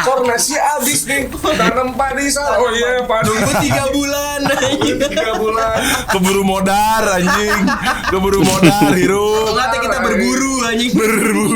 Kornasi habis nih. Tanam padi Sal. Oh iya, padi. Nunggu 3 bulan. 3 bulan. Keburu modar anjing. Keburu modar hirup. Nanti kita berburu anjing. Berburu.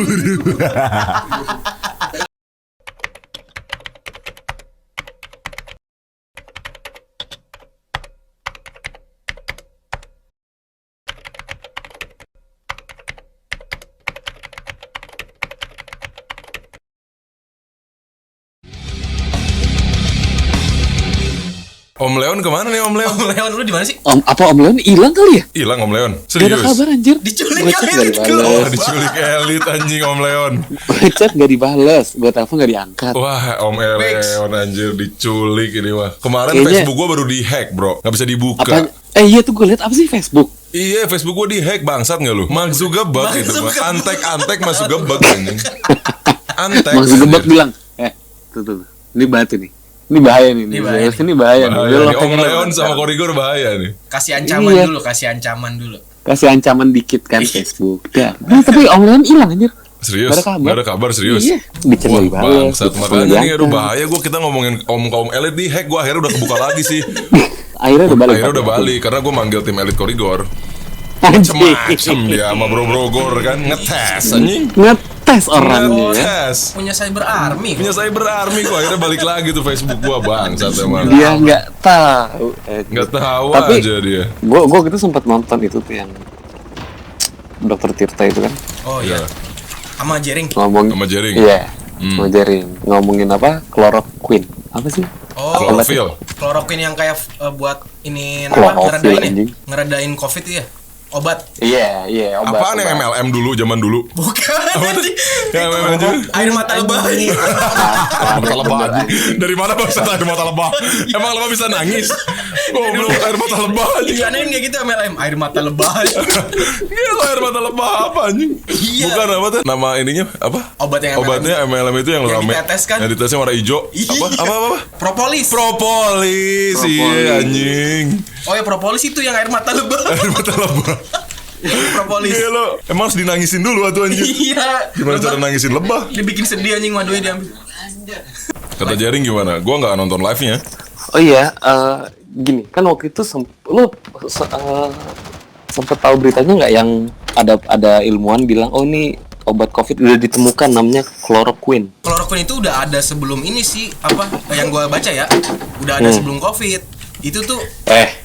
Om Leon kemana nih Om Leon? Om Leon lu di mana sih? Om Leon hilang kali ya? Hilang Om Leon. Gak ada Serius. kabar anjir. Diculik Gua chat elit gak keluar. dibales. Diculik elit anjing Om Leon. Gue chat gak dibales. Gue telepon gak diangkat. Wah, Om Leon anjir diculik ini mah. Kemarin Kayaknya- Facebook gua baru dihack, Bro. Gak bisa dibuka. Apa? Iya tuh gue liat apa sih Facebook? Iya, Facebook gua dihack, bangsat enggak lu? Mark Zuckerberg Mark itu mah. Zuckerberg. Antek-antek Mas Zuckerberg anjing. Antek. Maksud gue anjir. bilang, tuh. Ini batu nih. Ini bahaya nih. Ini bahaya Ini bahaya nih. Bahaya Lu nih. Om pengen Leon sama Korigor bahaya nih. Kasih ancaman Iya. dulu, kasih ancaman dulu. kasih ancaman dikit kan Facebook. Ya. Nah, tapi Om Leon hilang anjir. Serius? Gak ada kabar. Gak ada kabar serius? Iya. Dicet Wah, gak dibales. bangsat. Makanya nih, aduh bahaya gue kita ngomongin kaum elit di hack. Gue akhirnya udah kebuka lagi sih. Akhirnya udah balik. Akhirnya udah balik karena gue manggil tim elit Korigor. Anjing. Macem dia sama bro gor kan ngetes anjing. Ngetes orangnya ya. Ngetes. Punya cyber army. Punya cyber army gue akhirnya balik lagi tuh Facebook gue bangsat emang. Dia nggak tahu. Nggak tahu Tapi aja dia. Gue gitu sempat nonton itu tuh yang Dokter Tirta itu kan Oh iya. Sama Jering. ngomong Sama Jering. Iya. Sama Jering ngomongin apa? Chloroquine. Apa sih? Oh, Klorofil. Chloroquine yang kayak buat ini Chlorofil, ngeredain anjing. ya? Ngeredain Covid ya? Obat. Iya, obat. Apaan yang MLM dulu zaman dulu? Bukan anjing. Yang MLM aja. Air mata lebah ini. Mata lebah anjing. Dari mana bangsa air mata lebah? Emang lebah bisa nangis? Goblok air mata lebah anjing. Dianein kayak gitu MLM, air mata lebah. Gila air mata lebah apa anjing? Iya. Bukan apa tuh? Nama ininya apa? Obat yang MLM. Obatnya MLM itu yang Yang rame. diteteskan. Yang ditetesnya warna hijau. Apa? Propolis. Propolis. Iya anjing. Oh ya propolis itu yang air mata lebah. Air mata lebah. Propolis. Gila, emang harus dinangisin dulu atuh anjing. Iya. Gimana cara nangisin lebah? Dibikin sedih anjing madunya diambil. Kata Jaring gimana? Gua nggak nonton live-nya. Oh iya, gini kan waktu itu lu sempet tahu beritanya nggak yang ada ilmuwan bilang oh ini obat COVID udah ditemukan namanya chloroquine. Chloroquine itu udah ada sebelum ini sih apa yang gua baca ya. Udah ada sebelum Covid. Itu tuh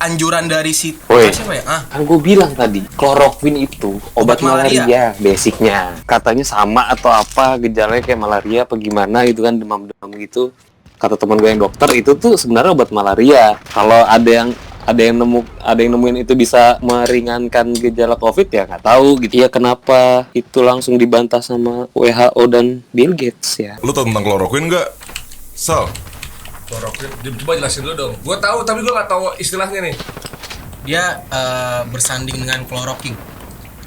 anjuran dari si Woi. siapa ya? Kan gue bilang tadi chloroquine itu obat malaria basicnya. Katanya sama atau apa gejalanya kayak malaria apa gimana gitu kan demam-demam gitu. Kata teman gue yang dokter itu tuh sebenarnya obat malaria. Kalau ada yang nemuin itu bisa meringankan gejala COVID ya nggak tahu gitu ya kenapa itu langsung dibantah sama WHO dan Bill Gates ya. Lu tau tentang chloroquine nggak? Sal? Chloroquine. Coba jelasin dulu dong. Gue tahu tapi gue nggak tahu istilahnya nih. Dia bersanding dengan chloroquine.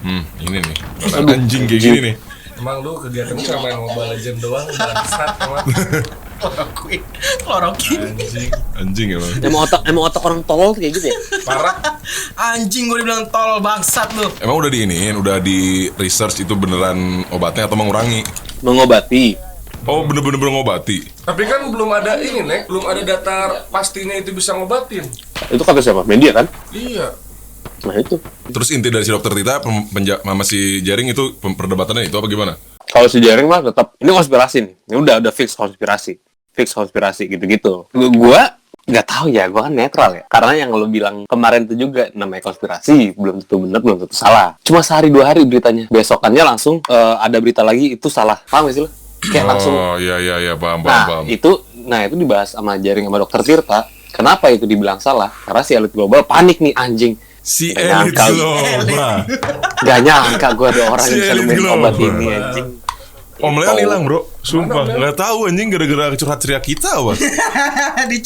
Ini nih. Anjing kayak gini nih. Emang lu kegiatannya cuma main Mobile Legends doang, bangsat emang. Chloroquine. Anjing emang. Emang otak orang tolol kayak gitu ya. Parah. Anjing gue dibilang tol bangsat lu. Emang udah udah di research itu beneran obatnya atau mengurangi? Mengobati. Oh bener-bener ngobati. Tapi kan belum ada ini, Nek. Belum ada data pastinya itu bisa ngobatin. Itu kata siapa? Media kan? Iya. Nah itu. Terus inti dari si dokter Tita sama si Jaring itu perdebatannya itu apa gimana? Kalau si Jaring mah tetap ini konspirasi nih. Ini udah fix konspirasi gitu-gitu. Gua nggak tahu ya, gua kan netral ya. Karena yang lo bilang kemarin itu juga namanya konspirasi, belum tentu benar, belum tentu salah. Cuma sehari 2 hari beritanya. Besokannya langsung ada berita lagi itu salah. Paham gak sih lo? Kayak langsung. Oh iya paham. Itu dibahas sama Jaring sama dokter Tirta. Kenapa itu dibilang salah? Karena si elit global panik nih anjing. Si Gak elit nyangka. global. Gak nyangka gue ada orang Si yang bisa elit nemuin global. obat ini anjing. Om Leon hilang bro, sumpah nggak tahu anjing gara-gara curhat ceria kita apa?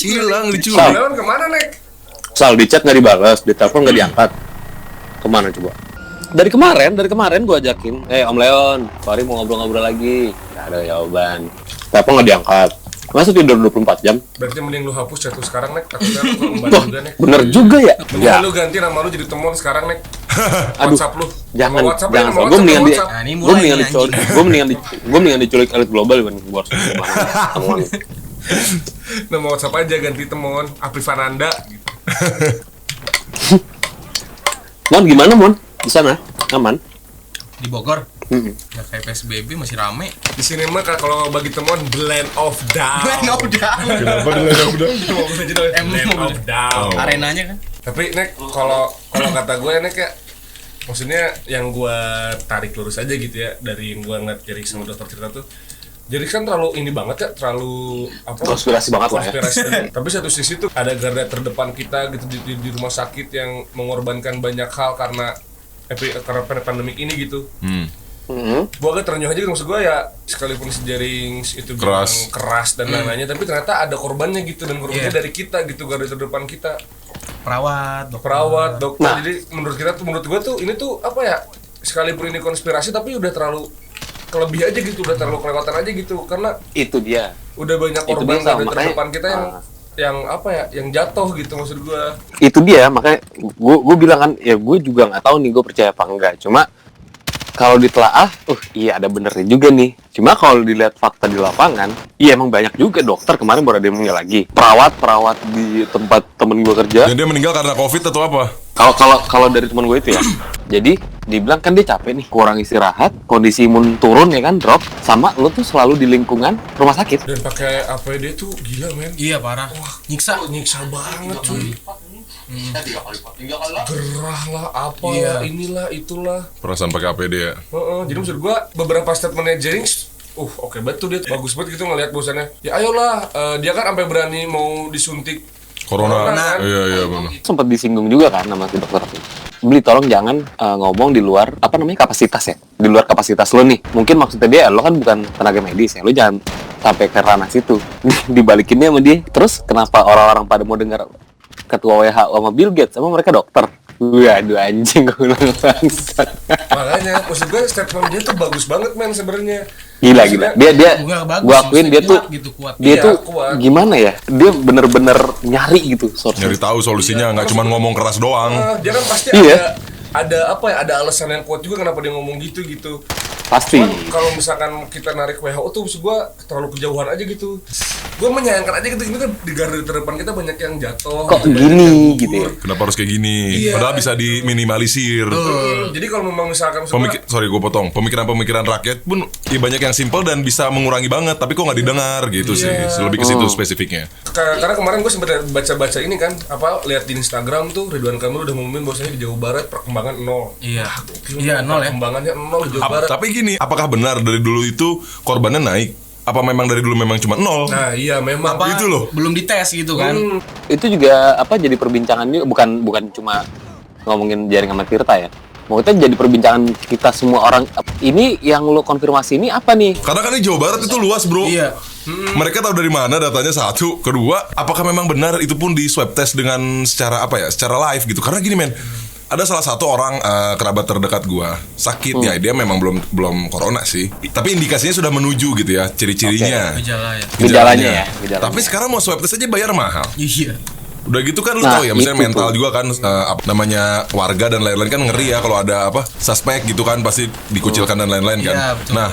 Hilang diculik. Leon kemana, Nek? Sal di chat nggak dibalas, di telepon nggak diangkat. Kemana coba? Dari kemarin gue ajakin, Om Leon, sorry mau ngobrol-ngobrol lagi. Gak ada jawaban. Telepon nggak diangkat. Masa tidur 24 jam? Berarti mending lu hapus chat lu sekarang, Nek. Takutnya lu membantu Wah, juga, Nek. bener juga ya? Mending lu ganti nama lu jadi Temon sekarang, Nek. WhatsApp lu. Jangan, WhatsApp jangan. ya, Gue mendingan WhatsApp. Nah, ini gue mulai mendingan nih, diculik, gue mendingan diculik elit global kan. Gue harus temuan. Nama WhatsApp aja ganti temon Aprifananda gitu. Mon gimana Mon? Di sana aman? Di Bogor. Mm-mm. Ya kayak PSBB masih rame. Di sini mah kalau bagi temon blend of down. Kenapa dia udah? Blend of down. Oh. Arenanya kan. Tapi Nek, kalau kata gue Nek ya, maksudnya yang gue tarik lurus aja gitu ya dari yang gue ngeliat Jerry sama dokter cerita tuh, Jerry kan terlalu ini banget ya, terlalu apa? Konspirasi banget lah ya. Konspirasi. Tapi satu sisi tuh ada garda terdepan kita gitu di rumah sakit yang mengorbankan banyak hal karena pandemik ini gitu. Gue agak terenyuh aja gitu, maksud gue ya sekalipun si Jerry itu keras dan lain-lainnya, tapi ternyata ada korbannya gitu dan korbannya dari kita gitu, garda terdepan kita. Perawat, Dokter. Nah. Jadi menurut gue tuh ini tuh apa ya? Sekalipun ini konspirasi tapi udah terlalu kelebih aja gitu, udah terlalu kelewatan aja gitu karena Itu dia. udah banyak Itu korban dia, garda makanya- terdepan kita yang apa ya? Yang jatuh gitu maksud gue. Itu dia, makanya gue bilang kan, ya gue juga nggak tahu nih gue percaya apa enggak. Cuma kalau ditelaah, iya ada benernya juga nih. Cuma kalau dilihat fakta di lapangan, iya emang banyak juga dokter kemarin baru ada yang meninggal lagi. Perawat di tempat temen gue kerja. Dan dia meninggal karena COVID atau apa? Kalau dari teman gue itu ya, jadi dibilang kan dia capek nih, kurang istirahat, kondisi imun turun ya kan, drop, sama lo tuh selalu di lingkungan rumah sakit. Dan pakai APD tuh gila men. Iya parah. Nyiksa. Nyiksa banget cuy. Gerah lah, apa Iya. lah, inilah, itulah. Perasaan pakai APD ya. Jadi maksud gua beberapa statementnya Jerings, oke betul dia bagus banget gitu ngelihat bosannya. Ya ayolah, dia kan sampai berani mau disuntik Corona. kan? Iya benar. Sempat disinggung juga kan sama si dokter. Beli tolong jangan ngomong di luar apa namanya kapasitas ya, di luar kapasitas lo nih. Mungkin maksudnya dia lo kan bukan tenaga medis ya, lo jangan sampai ke ranah situ. Dibalikinnya sama dia. Terus kenapa orang-orang pada mau dengar ketua WHO sama Bill Gates sama mereka dokter? Waduh anjing gue bilang bangsat. Makanya maksud gue statement dia tuh bagus banget men sebenarnya. Gila. Maksudnya, Dia Enggak bagus. gua akuin dia tuh kuat gitu, kuat. dia Iya, tuh kuat. gimana ya? Dia bener-bener nyari gitu source. Nyari tahu solusinya, nggak cuma ngomong keras doang. dia kan pasti Iya. ada apa ya? Ada alasan yang kuat juga kenapa dia ngomong gitu. Pasti. Cuman kalau misalkan kita narik WHO tuh maksud gue terlalu kejauhan aja gitu. Gue menyayangkan aja gitu, ini kan di garda terdepan kita banyak yang jatuh. Kok gitu, gini banyak yang gitu ya? gugur. Kenapa harus kayak gini? Iya. Padahal bisa diminimalisir. Jadi kalau memang misalkan maksud gua, Sorry gue potong. Pemikiran rakyat pun ya banyak yang simpel dan bisa mengurangi banget. Tapi kok nggak didengar gitu sih. Lebih ke situ spesifiknya. karena kemarin gue sempat baca-baca ini kan, apa lihat di Instagram tuh Ridwan Kamil udah ngumumin bahwasanya di Jawa Barat perkembangan 0. Iya. Gokil, Iya, 0 ya. Perkembangannya 0 di Jawa Barat. Tapi gini, apakah benar dari dulu itu korbannya naik? Apa memang dari dulu memang cuma 0? Nah iya memang Apa Gitu loh. belum dites gitu kan. Itu juga apa jadi perbincangan juga, bukan cuma ngomongin Jaring sama Tirta ya. Maksudnya jadi perbincangan kita semua orang. Ini yang lo konfirmasi ini apa nih? Karena kan di Jawa Barat itu luas bro. Iya. Mereka tahu dari mana datanya satu. Kedua, apakah memang benar itu pun di swab test dengan secara apa ya? Secara live gitu. Karena gini men, ada salah satu orang kerabat terdekat gua sakit ya, dia memang belum corona sih. Tapi indikasinya sudah menuju gitu ya, ciri-cirinya. Gejala ya. Gejalanya ya, gejalanya. Tapi sekarang mau swab test aja bayar mahal. Iya. Udah gitu kan lu Nah, tahu ya, misalnya itu mental tuh. juga kan apa namanya warga dan lain-lain kan ngeri ya kalau ada apa suspek gitu kan pasti dikucilkan dan lain-lain kan. Iya, betul. Nah,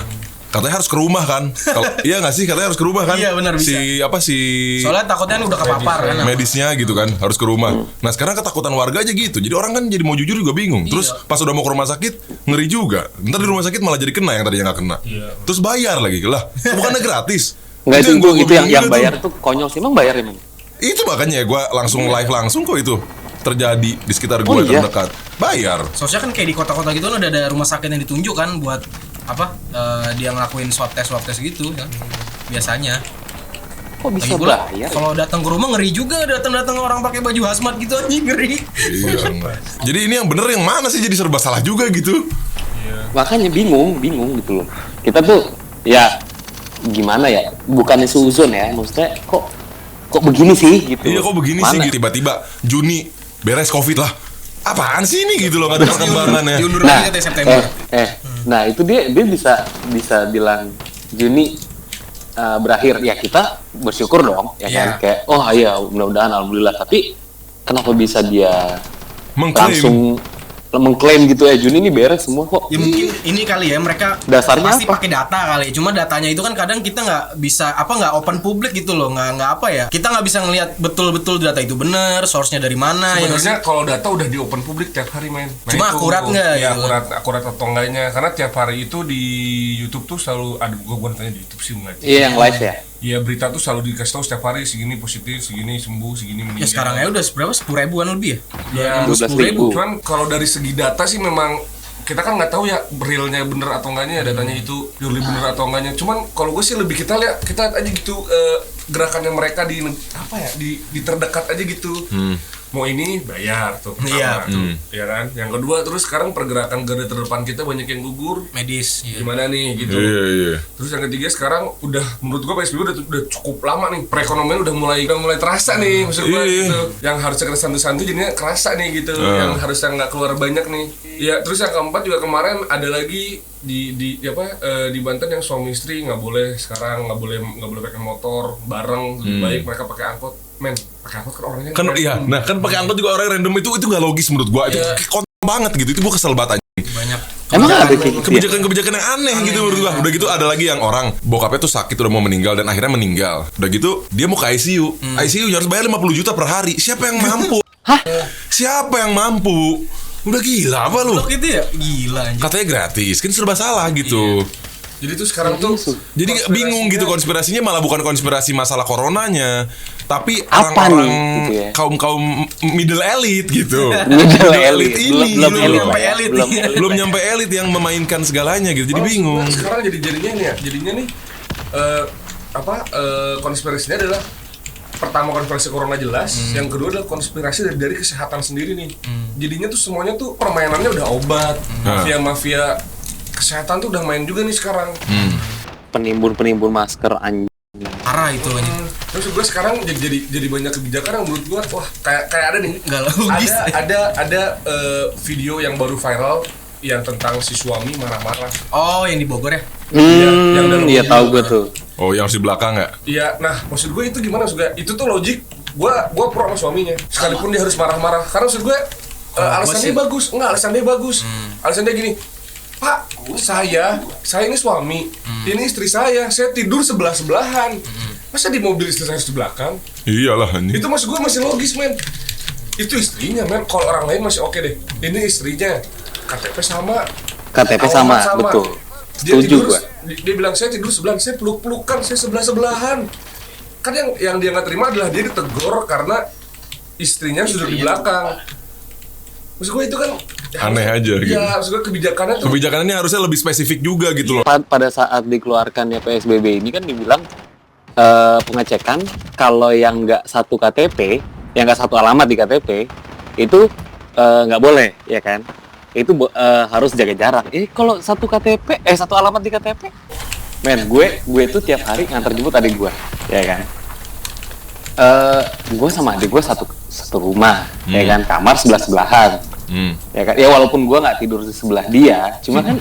katanya harus ke rumah kan. Kalau iya nggak sih katanya harus ke rumah kan? Iya, benar, bisa. Si Soalnya takutnya udah kepapar kan. medisnya gitu kan harus ke rumah. Nah sekarang ketakutan warga aja gitu. Jadi orang kan jadi mau jujur juga bingung. Terus pas udah mau ke rumah sakit ngeri juga. Ntar di rumah sakit malah jadi kena yang tadinya nggak kena. Terus bayar lagi lah. Bukannya gratis. Enggak itu gua yang bingung itu. bayar tuh konyol sih, emang bayar emang. Itu makanya gue langsung live langsung kok itu terjadi di sekitar Oh, gue iya? terdekat. Bayar. Soalnya kan kayak di kota-kota gitu kan udah ada rumah sakit yang ditunjuk kan buat apa dia ngelakuin swab test gitu kan biasanya. Kok bisa Lagi pula bayar? kalau datang ke rumah ngeri juga datang orang pakai baju hazmat gitu aja ngeri. Iya. Jadi ini yang bener yang mana sih, jadi serba salah juga gitu. Makanya bingung gitu loh. Kita tuh ya gimana ya? Bukannya suzon ya, maksudnya kok begini sih gitu. Iya kok begini sih Mana? gitu. Tiba-tiba Juni beres COVID lah. Apaan sih ini gitu loh, nggak ada perkembangannya. Diundur Nah, lagi ke September. nah itu dia bisa bilang Juni berakhir ya, kita bersyukur dong ya kan, Iya. kayak oh iya mudah-mudahan alhamdulillah. Tapi kenapa bisa dia Mengklaim. mengklaim gitu Juni ini beres semua kok. Ya mungkin ini kali ya mereka Dasarnya pasti apa? pakai data kali. Cuma datanya itu kan kadang kita nggak bisa nggak open publik gitu loh, nggak apa ya. Kita nggak bisa ngelihat betul-betul data itu bener, source-nya dari mana. Sebenarnya kalau data udah di open publik tiap hari main. Cuma akurat nggak? Ya gitu. akurat atau enggaknya. Karena tiap hari itu di YouTube tuh selalu ada, gua tanya di YouTube sih enggak. Iya yang live ya. Iya berita tuh selalu dikasih tahu setiap hari segini positif, segini sembuh, segini meninggal. Ya sekarang ya udah berapa 10.000-an lebih Ya, ya? 12.000. Cuman kalau dari segi data sih memang kita kan nggak tahu ya realnya bener atau enggaknya ya, datanya itu purely bener atau enggaknya. Cuman kalau gue sih lebih kita lihat aja gitu gerakannya mereka di apa ya di terdekat aja gitu. Mau ini bayar tuh Iya. ya kan. Yang kedua terus sekarang pergerakan garda terdepan kita banyak yang gugur. Medis. Iya. Gimana nih gitu. Iya. Terus yang ketiga sekarang udah menurut gua PSBB udah cukup lama nih, perekonomian udah mulai terasa nih maksud gua Iya. gitu. Yang harusnya kena santu-santu jadinya kerasa nih gitu. Yang harusnya nggak keluar banyak nih. Ya terus yang keempat juga kemarin ada lagi di Banten yang suami istri nggak boleh pakai motor bareng, lebih baik mereka pakai angkot. Men, pakai angkot kan orangnya Kan random. iya, nah kan pakai angkot juga orang random itu nggak logis menurut gua. Itu kayak kontol banget gitu. Itu gua kesel banget anjing. Banyak. Emang ada kayak gitu ya? Kebijakan-kebijakan yang aneh gitu menurut gua. Udah gitu ada lagi yang orang bokapnya tuh sakit udah mau meninggal dan akhirnya meninggal. Udah gitu dia mau ke ICU. ICU harus bayar 50 juta per hari. Siapa yang mampu? Hah? Siapa yang mampu? Udah gila apa lu? Blok itu ya gila anjing. Katanya gratis, kan serba salah gitu. Jadi tuh sekarang tuh Jadi bingung gitu konspirasinya malah bukan konspirasi masalah coronanya, tapi Apa orang-orang nih, gitu ya? kaum middle elite gitu. Middle elite. ini Belum gitu elit loh. lah ya. Elit. Belum Belum nyampe elit yang memainkan segalanya gitu. Jadi bingung. Sekarang jadinya nih ya, jadinya konspirasinya adalah pertama konspirasi corona jelas, yang kedua adalah konspirasi dari kesehatan sendiri nih. Jadinya tuh semuanya tuh permainannya udah obat, mafia kesehatan tuh udah main juga nih sekarang. Penimbun masker anjing. Parah itu anjing. Terus gue sekarang jadi banyak kebijakan yang menurut gue wah kayak ada nih. Nggak logis. Ada video yang baru viral yang tentang si suami marah-marah. Oh, yang di Bogor ya? yang dalam Iya video. tahu gue tuh. Oh, yang harus di belakang nggak? Iya, nah maksud gue itu gimana maksud gue? Itu tuh logik. Gue pro sama suaminya. Sekalipun dia harus marah-marah. Karena maksud gue alasannya bagus. Enggak, alasannya bagus. Alasannya gini. Pak, saya ini suami. Ini istri saya tidur sebelah-sebelahan. Masa di mobil istri saya di belakang? Iyalah anjing. Itu maksud gue masih logis, men. Itu istrinya, men. Kalau orang lain masih oke deh. Ini istrinya. KTP sama. Sama, betul. Dia Setuju tidur, gua. dia bilang saya tidur sebelahan, saya peluk-pelukan, saya sebelah-sebelahan. Kan yang dia nggak terima adalah dia ditegur karena istrinya sudah di belakang. Maksud gue itu kan Aneh aja gitu. Iya, maksud gue kebijakannya tuh. Kebijakannya harusnya lebih spesifik juga gitu loh. Pada saat dikeluarkannya PSBB ini kan dibilang pengecekan kalau yang nggak satu KTP, yang nggak satu alamat di KTP itu nggak boleh, ya kan? Itu harus jaga jarak. Kalau satu KTP, satu alamat di KTP, men, gue tuh tiap hari nganter jemput adik gue, ya kan? Gue sama adik gue satu rumah, ya kan? Kamar sebelah-sebelahan, ya kan? Ya walaupun gue nggak tidur di sebelah dia, cuma kan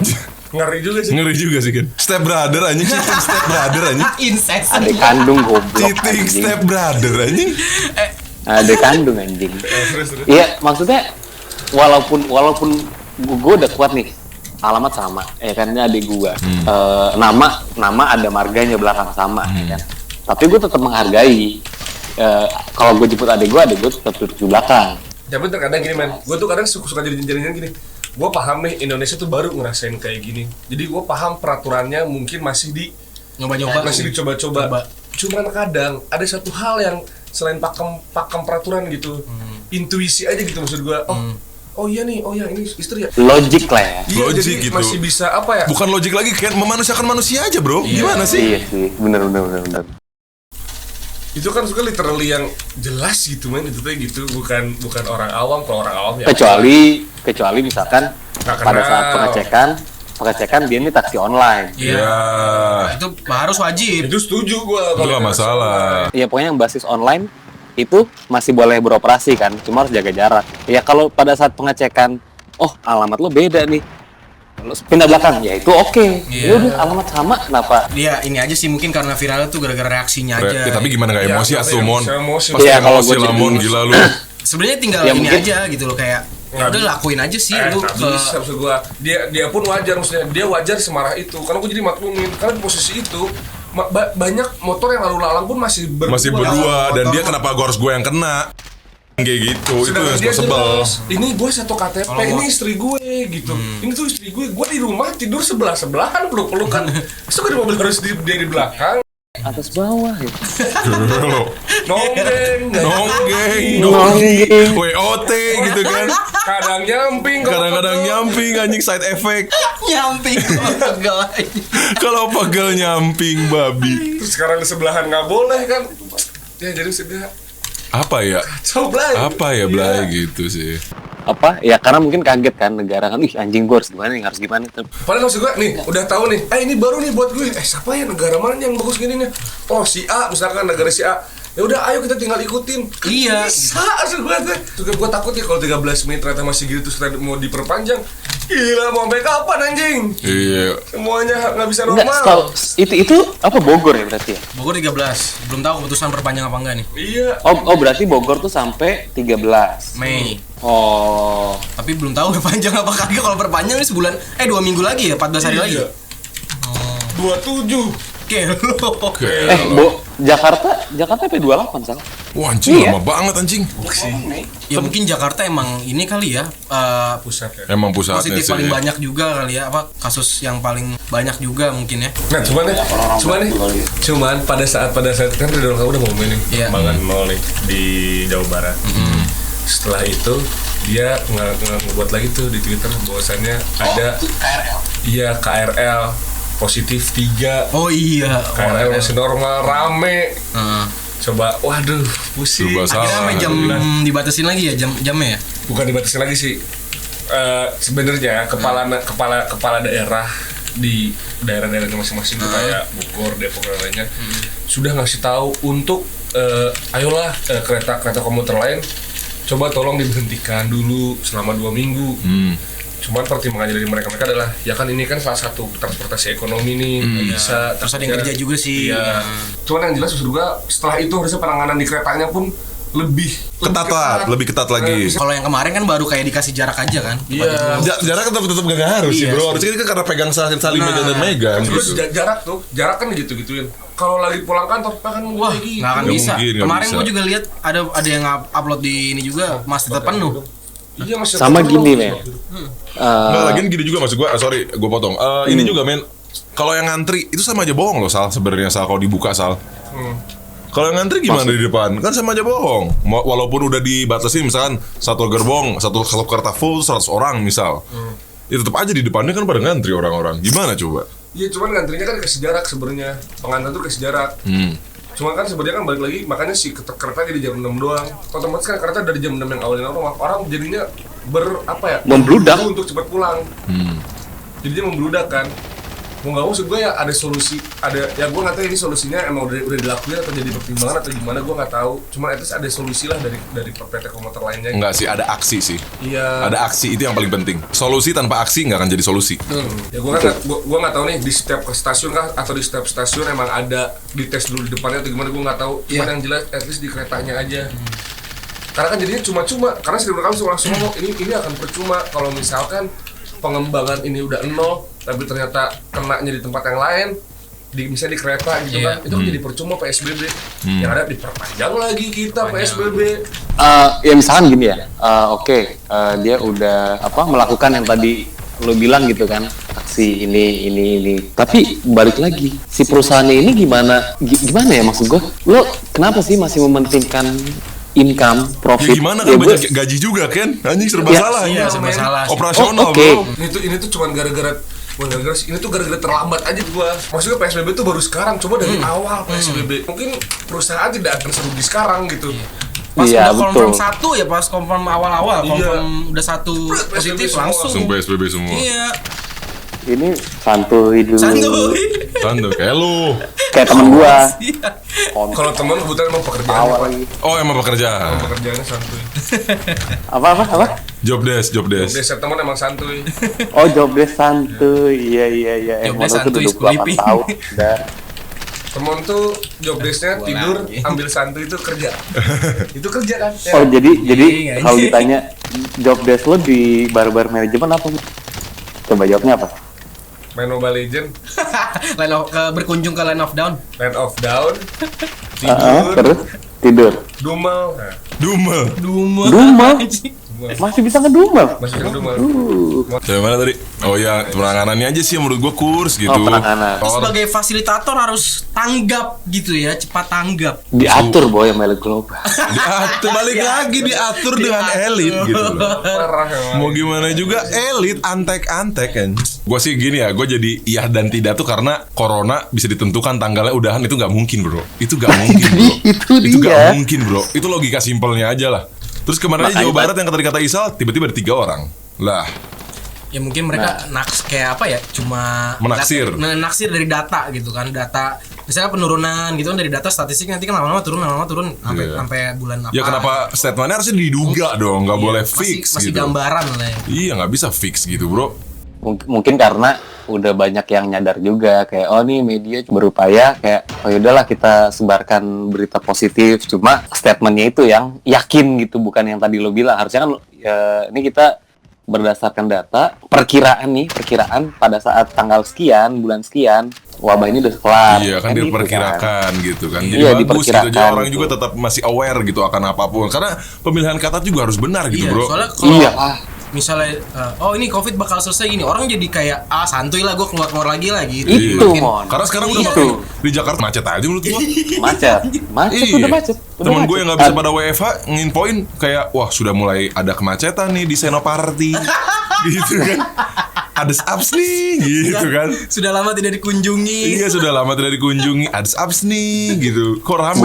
Ngeri juga sih. Ngeri juga sih kan. Step brother anjing, cheating step brother anjing. Incest. adik kandung goblok Cheating anjing. step brother anjing. Adik kandung anjing. Terus. Iya, maksudnya walaupun gue udah kuat nih, alamat sama, ya kan, ini adik gue, nama ada marganya belakang sama, ya kan. Tapi gue tetap menghargai. Kalau gue jemput adik gue tetap duduk di belakang. Tapi terkadang gini, men. Gue tuh kadang suka jadi gini. Gue paham nih Indonesia tuh baru ngerasain kayak gini. Jadi gue paham peraturannya mungkin masih Nyoba-nyoba. masih dicoba-coba. Cuman kadang ada satu hal yang selain pakem peraturan gitu, intuisi aja gitu maksud gue. Oh iya nih, ini istri ya. Logik lah ya. Iya, Logik jadi gitu. masih bisa apa ya? Bukan logik lagi, kayak memanusiakan manusia aja bro. Gimana sih? Iya sih, bener. Itu kan suka literally yang jelas gitu, men. Itu tuh gitu, bukan orang awam. Kalau orang awam ya. Kecuali misalkan Nggak pada kenal. saat pengecekan dia ini taksi online. Iya. Itu harus wajib. Itu setuju gue. Itu gak masalah. Ya pokoknya yang basis online itu masih boleh beroperasi kan, cuma harus jaga jarak. Ya kalau pada saat pengecekan, alamat lo beda nih, lo pindah belakang, ya itu oke. Iya. Ya udah alamat sama, kenapa? Dia ini aja sih mungkin karena viralnya tuh gara-gara reaksinya aja. Ya, tapi gimana gak emosi Iya, atuh mon? emosi. Pasti Iya, kalau emosi gua lah jadi mon, emosi. gila lu. Sebenarnya tinggal Ya, ini mungkin- aja gitu loh, kayak Udah lakuin aja sih lu nggak bisa maksud gua. Dia pun wajar, maksudnya dia wajar semarah itu. Karena gua jadi maklumin, karena di posisi itu banyak motor yang lalu lalang pun masih berdua dan dia kenapa gua harus yang kena kayak gitu. Sedangkan itu dia sebel. Ini gue satu KTP, ini istri gue gitu. Ini tuh istri gue di rumah tidur sebelahan peluk-pelukan. Terus gue di mobil harus dia di belakang. Atas bawah ya. Nonggeng, WOT gitu kan. Kadang-kadang nyamping anjing side effect. Nyamping Kalau pegel nyamping babi. Terus sekarang di sebelahan nggak boleh kan? Ya jadi sudah. Apa ya? Blay. Blay gitu sih. Apa? Ya karena mungkin kaget kan negara kan, anjing gue harus gimana. Padahal maksud gue nih, udah tahu nih, ini baru nih buat gue. Siapa ya negara mana yang bagus gini nih? Oh si A, misalkan negara si A. Ya udah ayo kita tinggal ikutin. Iya. Bisa maksud gue tuh. Juga gue takut ya kalau 13 menit ternyata masih gitu terus ternyata mau diperpanjang. Gila mau sampai kapan anjing? Iya. Semuanya nggak bisa normal. Enggak, itu apa Bogor ya berarti ya? Bogor 13. Belum tahu keputusan perpanjang apa enggak nih. Iya. Oh berarti Bogor tuh sampai 13 Mei. Oh. Tapi belum tahu perpanjang apa kagak. Kalau perpanjang ini sebulan 2 minggu lagi ya, 14 hari lagi. 27. Jakarta sampai 28 salah. Wah anjing lama banget anjing. Ya mungkin Jakarta emang ini kali ya, Pusat ya. Emang pusatnya positif sih. paling banyak juga kali ya, apa kasus yang paling banyak juga mungkin ya. Nah cuman pada saat kan udah mau main nih Iya. Bangan Mall nih di Jawa Barat. Setelah itu dia ngebuat lagi tuh di Twitter bahwasannya ada KRL. Iya KRL positif 3. Oh iya. KRL masih normal rame. Coba waduh pusing. Serba Akhirnya salah. sampai jam dibatasin lagi ya jamnya ya. Bukan dibatasi lagi sih. Sebenarnya kepala daerah di daerah-daerahnya masing-masing tuh kayak Bogor, Depok dan lainnya sudah ngasih tahu untuk ayolah kereta komuter lain coba tolong diberhentikan dulu selama 2 minggu. Cuman pertimbangan dari mereka adalah ya kan ini kan salah satu transportasi ekonomi nih bisa. Terus ada yang kerja juga sih. Iya. Cuman yang jelas juga setelah itu harusnya penanganan di keretanya pun lebih ketat lagi. Kalau yang kemarin kan baru kayak dikasih jarak aja kan. Iya. Jarak tetap gak harus sih bro. Harusnya kan karena pegang saling megang dan megang Terus gitu. jarak kan gitu-gituin. Kalau lagi pulang kantor kan Wah, lagi. nggak akan Nggak bisa. mungkin, nggak Kemarin bisa. gue juga lihat ada yang upload di ini juga masih tetap penuh. Iya masih Sama tetap gini, penuh. men. Nggak, lagian gini juga maksud gue, sorry gue potong. Ini juga men, kalau yang ngantri itu sama aja bohong loh Sal, sebenarnya Sal kalau dibuka Sal. Kalau yang ngantri gimana di depan? Kan sama aja bohong. Walaupun udah dibatasi misalkan satu gerbong, satu kereta full 100 orang misal. Ya tetap aja di depannya kan pada ngantri orang-orang. Gimana coba? Iya cuman ngantrinya kan kasih jarak sebenarnya. Pengantar tuh kasih jarak. Cuma kan sebenarnya kan balik lagi makanya si kereta jadi jam 6 doang. Otomatis kan kereta dari jam 6 yang awalnya orang jadinya Membludak. untuk cepat pulang. Jadinya membludak kan. Mau nggak mau maksud gue ya ada solusi, ya gue nggak tahu ini solusinya emang udah dilakuin atau jadi pertimbangan atau gimana gue nggak tahu. Cuma at least ada solusi lah dari PT komuter lainnya. Enggak sih, ada aksi sih. Iya. Ada aksi itu yang paling penting. Solusi tanpa aksi nggak akan jadi solusi. Ya gue nggak tahu nih di setiap stasiun kah atau di setiap stasiun emang ada dites dulu di depannya atau gimana gue nggak tahu. Cuma yang jelas at least di keretanya aja. Karena kan jadinya cuma-cuma. Karena sering kali langsung ngomong ini akan percuma kalau misalkan pengembangan ini udah 0 tapi ternyata kenanya di tempat yang lain misalnya di kereta gitu kan itu kan jadi percuma PSBB yang ada diperpanjang lagi kita PSBB. Ya misalkan gini ya, dia udah melakukan yang tadi lo bilang gitu kan, aksi ini. Tapi balik lagi, si perusahaannya ini gimana ya maksud gue? Lo kenapa sih masih mementingkan income, profit? Ya gimana kan banyak gaji juga kan? Anjing serba Ya, salah. Iya, serba salah. Operasional Oke. bro. Ini tuh cuman gara-gara terlambat aja gua. Maksudnya PSBB tuh baru sekarang, coba dari awal PSBB. Mungkin perusahaan tidak akan serugi sekarang gitu. Pas Iya, udah confirm betul. satu ya, pas confirm awal-awal, Iya. confirm udah satu PSBB positif semua. langsung. PSBB semua. Iya. Ini santuy dulu. Santuy. Santuy kayak lu. Kayak temen gua. Iya. Kalau teman kebetulan emang pekerjaan Awal lagi. Oh emang pekerjaan. pekerjaannya santuy. Apa? Job desk. Desa teman emang santuy. Oh, job desk santuy. Iya. Job Emang desk lu tuh santuy, 28 sleeping. tahun udah. Temen tuh job desk-nya tidur, ambil santuy itu kerja. Itu kerja kan? Oh jadi Iya, kalau ditanya job desk lo di bar-bar manajemen apa? Coba jawabnya apa? Main Mobile Legend, Berkunjung ke Land of Down. Land of Down, Terus tidur. Dumel. Nah, Dumel? Masih bisa ngedumel? masih kan Dumel. Dari mana tadi? Oh ya, penanganannya aja sih menurut gua kurs gitu. Oh, penanganan. Terus sebagai fasilitator harus tanggap gitu ya, cepat tanggap. Diatur boy sama elit global. Diatur balik lagi diatur dengan elit gitu loh. Parah emang. Mau gimana juga elit antek-antek kan. Gue sih gini ya, gue jadi iya dan tidak tuh karena corona bisa ditentukan tanggalnya udahan itu nggak mungkin bro. Itu nggak mungkin bro. Itu Itu dia. nggak mungkin bro. Itu logika simpelnya aja lah. Terus kemarin aja Makanya, Jawa Barat yang tadi kata Isal tiba-tiba ada 3 orang. Lah, Ya mungkin mereka kayak apa ya, cuma Menaksir. naksir dari data gitu kan, data misalnya penurunan gitu kan dari data statistik, nanti kan lama-lama turun sampai Iya. sampai bulan apa. ya kenapa statementnya harusnya diduga dong, nggak boleh fix masih gitu. gambaran lah ya. Iya nggak bisa fix gitu bro. Mungkin karena udah banyak yang nyadar juga kayak oh nih media berupaya kayak oh yaudahlah kita sebarkan berita positif, cuma statementnya itu yang yakin gitu, bukan yang tadi lo bilang. Harusnya kan ya, ini kita berdasarkan data perkiraan pada saat tanggal sekian bulan sekian wabah ini udah kelar. Iya kan gitu diperkirakan gitu kan. Jadi Iya, bagus gitu. Jadi diperkirakan orang gitu. juga tetap masih aware gitu akan apapun. Karena pemilihan kata juga harus benar gitu Iya, bro. soalnya kalau Iya. misalnya oh ini COVID bakal selesai gini, orang jadi kayak santuy lah, gue keluar lagi lah gitu. Itu Makin- mon. Karena sekarang udah Iya. makin di Jakarta macet aja menurut gua. Macet udah macet. Temen gue yang nggak bisa pada WFH nginfoin kayak wah sudah mulai ada kemacetan nih di Senoparty gitu kan. Ada apps nih gitu kan. Sudah lama tidak dikunjungi. Iya sudah lama tidak dikunjungi. Ada apps nih gitu. Kok rame?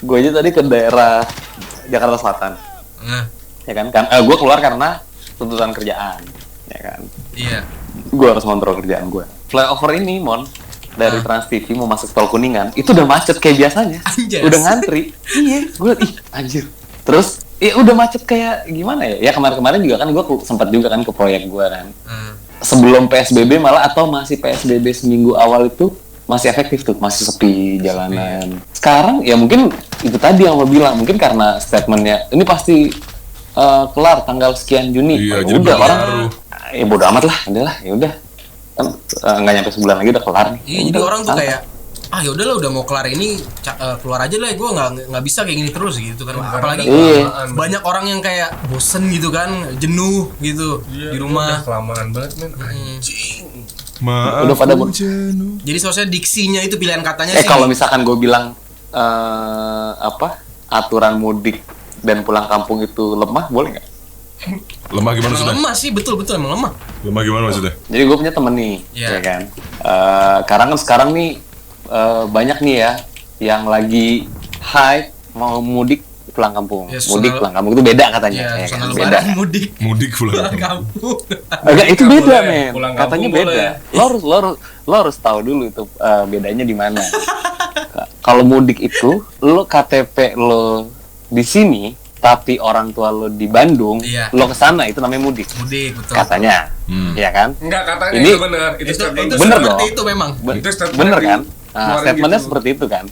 Gue aja tadi ke daerah Jakarta Selatan. Nah, Ya kan gue keluar karena tuntutan kerjaan, ya kan. iya. Gue harus kontrol kerjaan gue. Flyover ini, mon, dari Trans TV mau masuk tol Kuningan, itu udah macet kayak biasanya. Anjas. Udah ngantri. Iya, gue liat, anjir. Terus, udah macet kayak gimana ya? Ya kemarin-kemarin juga kan gue sempat juga kan ke proyek gue kan. Sebelum PSBB malah atau masih PSBB seminggu awal itu masih efektif tuh, masih sepi jalanan. Sekarang ya mungkin itu tadi yang lo bilang, mungkin karena statementnya ini pasti kelar tanggal sekian Juni. Iya, Ya jadi udah orang baru. ya bodo amat lah, udahlah, ya udah. Kan nggak nyampe sebulan lagi udah kelar nih. Iya, Ya jadi udah, orang tuh santai. kayak ya udahlah udah mau kelar ini keluar aja lah, gue nggak bisa kayak gini terus gitu kan. Apalagi Iya. banyak orang yang kayak bosen gitu kan, jenuh gitu di rumah. Udah kelamaan banget men. Anjing. Maaf. Udah pada jenuh. Jadi soalnya diksinya itu pilihan katanya sih. kalau misalkan gue bilang aturan mudik dan pulang kampung itu lemah, boleh nggak? Lemah gimana Emang sudah? lemah sih, betul emang lemah. Lemah gimana maksudnya? Jadi gue punya temen nih, Iya. ya kan. Sekarang nih banyak nih ya yang lagi hype mau mudik pulang kampung. Ya, Mudik suasana- pulang kampung itu beda katanya. Iya, ya sana kan? lebaran Beda. mudik Mudik pulang pulang. kampung. Enggak, itu Nggak beda boleh. men. Pulang Katanya kampung beda. boleh. Lo harus tahu dulu itu bedanya di mana. Kalau mudik itu lo KTP lo di sini tapi orang tua lo di Bandung, Iya. lo kesana itu namanya mudik. Mudik betul. Katanya, ya kan? Enggak, katanya Ini- itu benar. Itu Itu statement. Bener seperti dong. itu memang. Itu statement Bener yang kan? dikeluarin Statementnya gitu. seperti itu kan.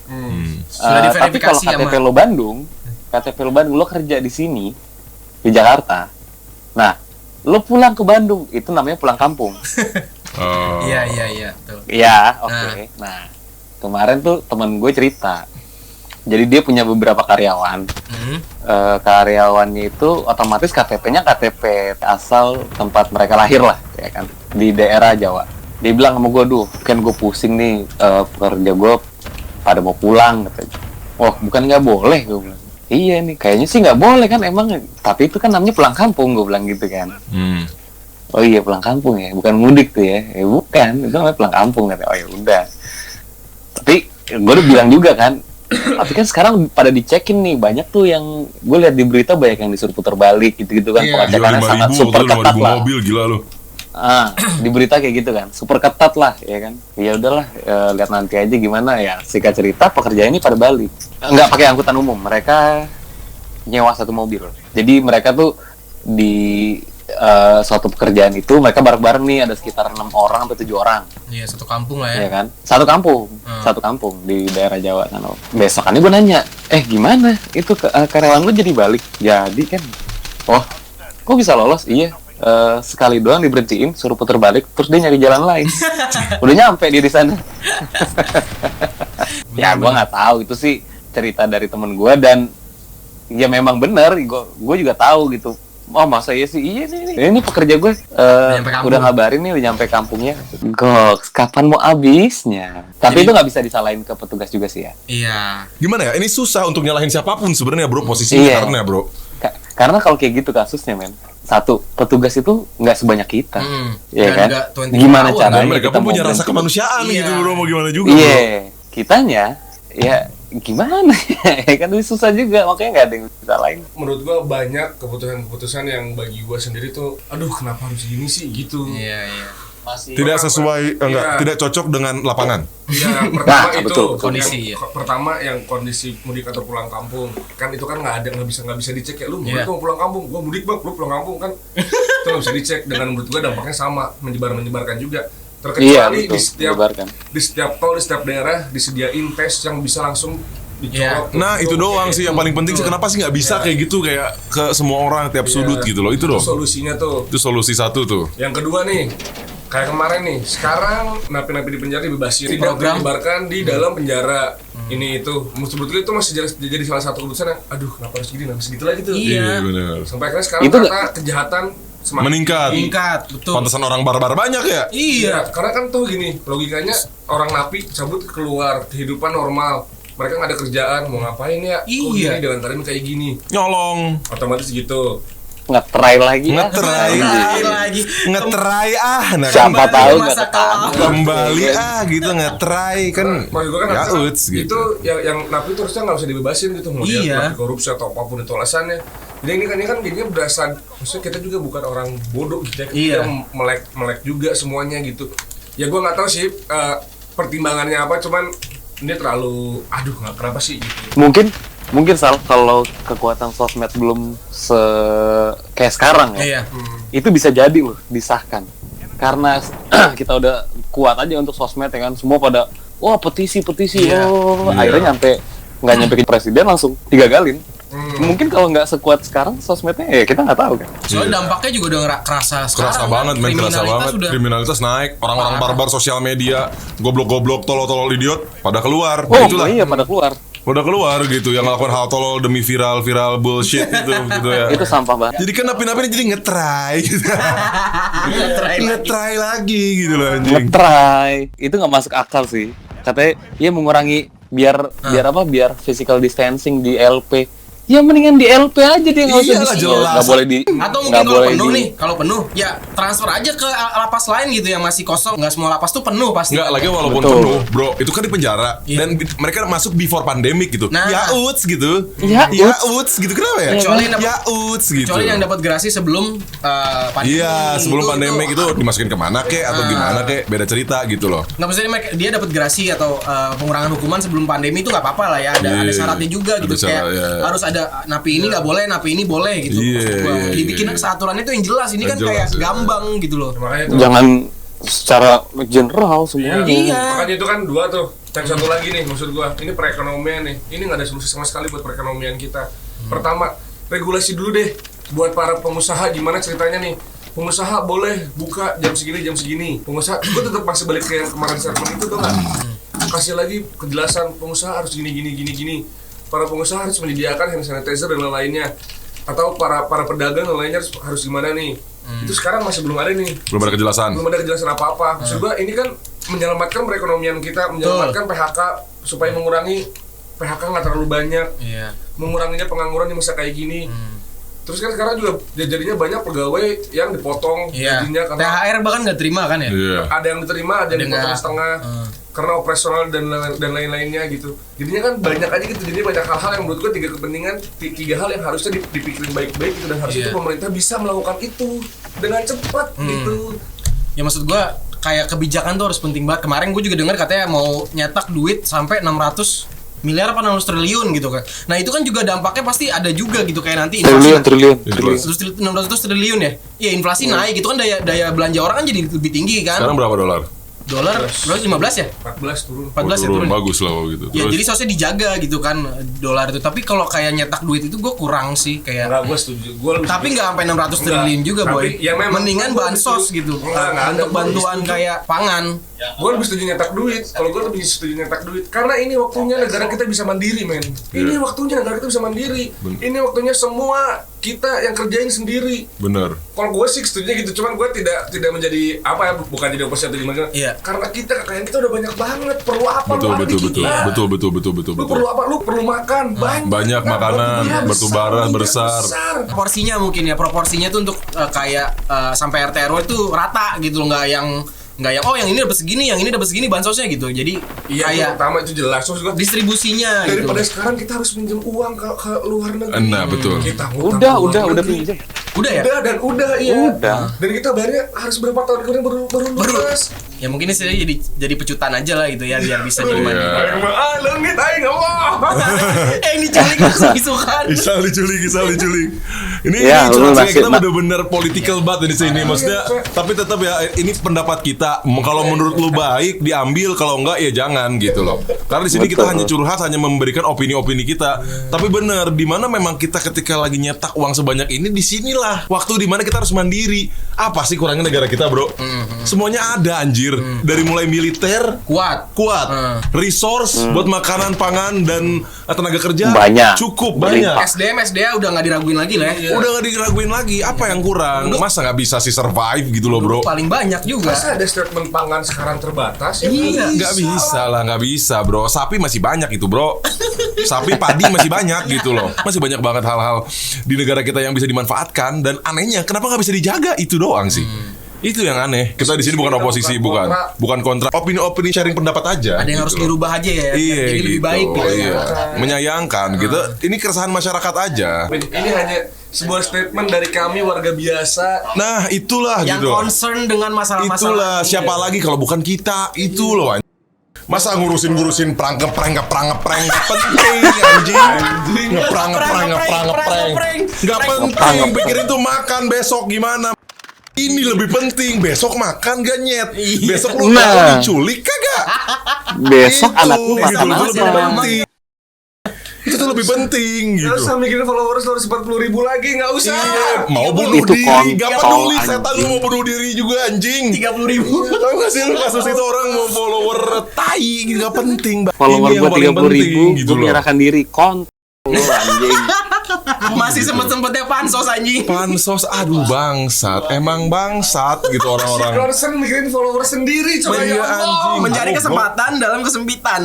Sudah Tapi diverifikasi kalau KTP sama lo Bandung, lo kerja di sini di Jakarta. Nah, lo pulang ke Bandung itu namanya pulang kampung. Oh. Iya, betul. Iya, oke. Nah, kemarin tuh temen gue cerita. Jadi dia punya beberapa karyawan. Karyawannya itu otomatis KTP-nya KTP asal tempat mereka lahir lah, ya kan, di daerah Jawa. Dia bilang sama gue, duh, kan gue pusing nih, pekerja gue pada mau pulang, katanya. Oh, bukan nggak boleh, gue bilang. Iya nih, kayaknya sih nggak boleh kan emang, tapi itu kan namanya pulang kampung, gue bilang gitu kan. Oh iya pulang kampung ya, bukan mudik tuh ya. Bukan, itu namanya pulang kampung, katanya. Oh ya udah. Tapi gue udah bilang juga kan, tapi kan sekarang pada dicekin nih, banyak tuh yang gue lihat di berita banyak yang disuruh putar balik gitu-gitu kan. Iya. Pelacakannya sangat super ketat lah. mobil gila lu. Di berita kayak gitu kan, super ketat lah, ya kan. Ya udahlah, lihat nanti aja gimana ya. Singkat cerita, pekerja ini pada balik. Nggak pakai angkutan umum, mereka nyewa satu mobil. Jadi mereka tuh di suatu pekerjaan itu mereka bareng-bareng nih, ada sekitar 6 orang sampai 7 orang. Iya, satu kampung lah ya. Ya kan? Satu kampung di daerah Jawa kan. Besokannya gue nanya, gimana itu karyawan lu jadi balik? Jadi kan, oh kok bisa lolos? Iya, sekali doang diberhentiin, suruh puter balik, terus dia nyari jalan lain. Udah nyampe dia di sana. Ya gue nggak tahu, itu sih cerita dari temen gue, dan ya memang bener, gue juga tahu gitu. Oh masa iya sih, iya nih ini pekerja gue udah ngabarin nih udah nyampe kampungnya. Goks, kapan mau habisnya? Tapi itu nggak bisa disalahin ke petugas juga sih ya. Iya. Gimana ya? Ini susah untuk nyalahin siapapun sebenarnya bro, posisinya karena bro. Karena kalau kayak gitu kasusnya men, satu, petugas itu nggak sebanyak kita, ya kan? Gimana caranya? Dan mereka pun punya rasa kemanusiaan gitu bro, mau gimana juga. Iya, kitanya ya gimana ya kan, susah juga, makanya nggak ada yang bisa lain. Menurut gua banyak keputusan-keputusan yang bagi gua sendiri tuh, aduh kenapa harus gini sih gitu. Iya. Tidak sesuai, tidak cocok dengan lapangan. Iya, pertama itu betul. Kondisi. Pertama yang kondisi mudik atau pulang kampung, kan itu kan nggak bisa dicek ya, lu mudik mau pulang kampung, gua mudik bang, lu pulang kampung kan, itu nggak bisa dicek. Dengan menurut gua dampaknya sama, menyebarkan juga. Terkecuali di setiap tol, di setiap daerah disediain tes yang bisa langsung dicolok. Nah itu doang sih yang paling penting sih. Kenapa sih nggak bisa kayak gitu kayak ke semua orang tiap sudut gitu loh, itu loh. Solusinya tuh. Itu solusi satu tuh. Yang kedua nih, kayak kemarin nih, sekarang napi-napi di penjara dibebasin, tidak dilebarkan di dalam penjara. Ini itu, sebetulnya itu masih jadi salah satu keputusan yang, aduh kenapa harus gini, kenapa segitu lagi tuh. Iya benar. Sampai akhirnya sekarang itu karena kejahatan semakin meningkat, betul. Pantesan orang barbar banyak ya. Iya, karena kan tuh gini, logikanya orang napi cabut keluar kehidupan normal, mereka nggak ada kerjaan, mau ngapain ya? Kok gini dengan tarif kayak gini? Nyolong. Otomatis gitu. Ngetry lagi. Nah, siapa tahu nggak kembali gitu ngetry kan. Maksud gue kan ya uts gitu. Itu yang napi itu harusnya nggak usah dibebasin gitu, mau dia napi korupsi atau apapun itu alasannya. Jadi ini kan jadinya berasa, maksudnya kita juga bukan orang bodoh gitu ya, kita melek juga semuanya gitu. Ya gue nggak tahu sih pertimbangannya apa, cuman ini terlalu, aduh nggak kenapa sih gitu. Mungkin kalau kekuatan sosmed belum kayak sekarang ya, itu bisa jadi loh disahkan. Karena kita udah kuat aja untuk sosmed ya kan, semua pada wah petisi, akhirnya nggak nyampe ke presiden langsung digagalin. Mungkin kalau nggak sekuat sekarang sosmednya ya kita nggak tahu kan. Soalnya dampaknya juga udah kerasa sekarang. Kerasa banget, kriminalitas naik, orang-orang barbar sosial media, goblok-goblok, tolol-tolol idiot pada keluar. Iya pada keluar. Udah keluar gitu, yang ngelakuin hal tolol demi viral bullshit gitu ya. Itu sampah banget. Jadi kan napi-napi jadi ngetry gitu. ngetry lagi gitu loh anjing. Ngetry. Itu nggak masuk akal sih. Katanya dia mengurangi biar physical distancing di LP. Ya mendingan di LP aja dia, nggak usah di sini. Nggak boleh di. Atau mungkin kalau penuh nih, kalau penuh ya transfer aja ke lapas lain gitu yang masih kosong. Nggak semua lapas tuh penuh pasti. Nggak lagi walaupun penuh, bro. Itu kan di penjara dan mereka masuk before pandemic gitu. Ya uts gitu. Ya uts gitu, kenapa ya? Kecuali gitu. Kecuali yang dapat gerasi sebelum pandemi. Iya, sebelum pandemic itu dimasukin kemana kek atau gimana kek, beda cerita gitu loh. Nggak maksudnya dia dapat gerasi atau pengurangan hukuman sebelum pandemi itu nggak apa-apa lah ya. Ada syaratnya juga gitu, kayak harus ada napi ini nggak boleh, napi ini boleh gitu. Dibikin aturannya itu yang jelas. Ini kan kayak gambang gitu loh. Jangan secara general semuanya. Iya. Makanya itu kan dua tuh. Yang satu lagi nih, maksud gua, ini perekonomian nih. Ini nggak ada solusi sama sekali buat perekonomian kita. Pertama, regulasi dulu deh buat para pengusaha. Gimana ceritanya nih? Pengusaha boleh buka jam segini. Pengusaha, gua tetap masih balik ke yang kemarin sermon itu tuh nggak. Kasih lagi kejelasan, pengusaha harus gini. Para pengusaha harus menyediakan hand sanitizer dan lain-lainnya, atau para pedagang dan lainnya harus gimana nih. Itu sekarang masih belum ada nih, belum ada kejelasan apa-apa. Maksud gua ini kan menyelamatkan perekonomian kita, menyelamatkan PHK supaya mengurangi PHK nggak terlalu banyak, menguranginya pengangguran di masa kayak gini. Terus kan sekarang juga jadinya banyak pegawai yang dipotong gajinya karena THR bahkan nggak terima kan ya? Ada yang diterima, ada yang dipotong setengah. Karena operasional dan lain-lainnya gitu. Jadinya kan banyak aja gitu. Jadi banyak hal-hal yang menurut gue tiga hal yang harusnya dipikirin baik-baik gitu, dan harusnya itu pemerintah bisa melakukan itu dengan cepat gitu. Ya maksud gue kayak kebijakan tuh harus penting banget. Kemarin gue juga dengar katanya mau nyetak duit sampai 600 miliar apa 600 triliun gitu kan. Nah itu kan juga dampaknya pasti ada juga gitu kayak nanti triliun 600 triliun ya. Iya inflasi naik gitu kan daya belanja orang kan jadi lebih tinggi kan. Sekarang berapa dolar? Dolar 15 ya? 14 turun. 14 ya turun. Bagus lah gitu. Ya jadi sosnya dijaga gitu kan dolar itu. Tapi kalau kayak nyetak duit itu gue kurang sih kayak. Enggak, gue setuju. Tapi nggak sampai 600 triliun juga boy. Ya mendingan bansos gitu. Bentuk bantuan kayak pangan. Gue lebih setuju nyetak duit. Kalau gue lebih setuju nyetak duit karena ini waktunya negara kita bisa mandiri, men. Ini waktunya negara kita bisa mandiri. Ini waktunya semua kita yang kerjain sendiri. Bener. Kalau gue sih setuju gitu, cuman gue tidak menjadi apa ya, bukan jadi oposisi atau gimana. Iya. Karena kekayaan kita udah banyak banget. Perlu apa? Betul. Lu perlu apa? Lu perlu makan banyak makanan, batu bara besar. Proporsinya mungkin ya, proporsinya tuh untuk kayak sampai RT RW itu rata gitu, nggak yang oh yang ini dapat segini bansosnya gitu. Jadi kayak pertama itu jelas, terus juga distribusinya daripada gitu. Sekarang kita harus pinjam uang ke luar negeri. Nah, betul. Kita udah pinjam. Udah ya? Udah. Dan kita bayarnya harus berapa tahun kemudian baru lunas. Ya mungkin ini jadi pecutan aja lah gitu ya biar bisa jadi mandiri. Leungit aing mau. Ini culik isukan. Isal diculik. Ini Ya, curhatnya kita masih- bener-bener political banget di sini. Maksudnya, tapi tetap ya ini pendapat kita. Kalau menurut lu baik diambil, kalau enggak ya jangan gitu loh. Karena di sini kita hanya curhat, hanya memberikan opini-opini kita. Tapi bener, di mana memang kita ketika lagi nyetak uang sebanyak ini, di sinilah waktu di mana kita harus mandiri. Apa sih kurangnya negara kita, bro? Semuanya ada anjir. Dari mulai militer Kuat. resource buat makanan, pangan dan tenaga kerja Banyak. cukup banyak. SDM SDA udah nggak diraguin lagi lah ya. Udah gak diraguin lagi. Apa yang kurang? Masa gak bisa sih survive gitu loh, bro? Paling banyak juga. Masa ada statement pangan sekarang terbatas? Ya Iya. Nggak bisa lah, nggak bisa, bro. Sapi masih banyak itu, bro. Sapi, padi masih banyak gitu loh. Masih banyak banget hal-hal di negara kita yang bisa dimanfaatkan. Dan anehnya, kenapa nggak bisa dijaga? Itu doang sih. Itu yang aneh. Kita di sini bukan oposisi, bukan kontra. Opini-opini sharing pendapat aja. Ada yang harus gitu loh. dirubah aja ya. Iya, Jadi gitu. lebih baik gitu. Iya. Menyayangkan gitu. Ini keresahan masyarakat aja. Ini hanya sebuah statement dari kami warga biasa. Nah, itulah Yang gitu. concern dengan masalah-masalah. Itulah siapa lagi kalau bukan kita. Itu loh. Masa ngurusin perang penting anjing. Ngeprang. Nggak penting. Pikirin tuh makan besok gimana. Ini lebih penting. Besok makan gak nyet. Besok lu Nah. diculik kagak. Besok Itu, anakku gitu, makan itu lebih apa? penting. Itu tuh lebih penting Gak gitu. usah mikirin followers 240.000 lagi, gak usah. Iya, mau 30. bunuh Itu diri, gak kontol, peduli setan lu anjing. mau bunuh diri juga anjing. 30.000. Tahu gak sih lu kasus itu orang mau follower tai gak penting. Follower Ini yang gua paling 30.000, penting, gitu gue loh. menyerahkan diri. Lu anjing. Masih sempet-sempetnya pansos anjing. Pansos, aduh bangsat, emang bangsat gitu orang-orang. Concern mikirin followers sendiri, coba Iya, ya Allah. anjing. Mencari Goblok. kesempatan dalam kesempitan.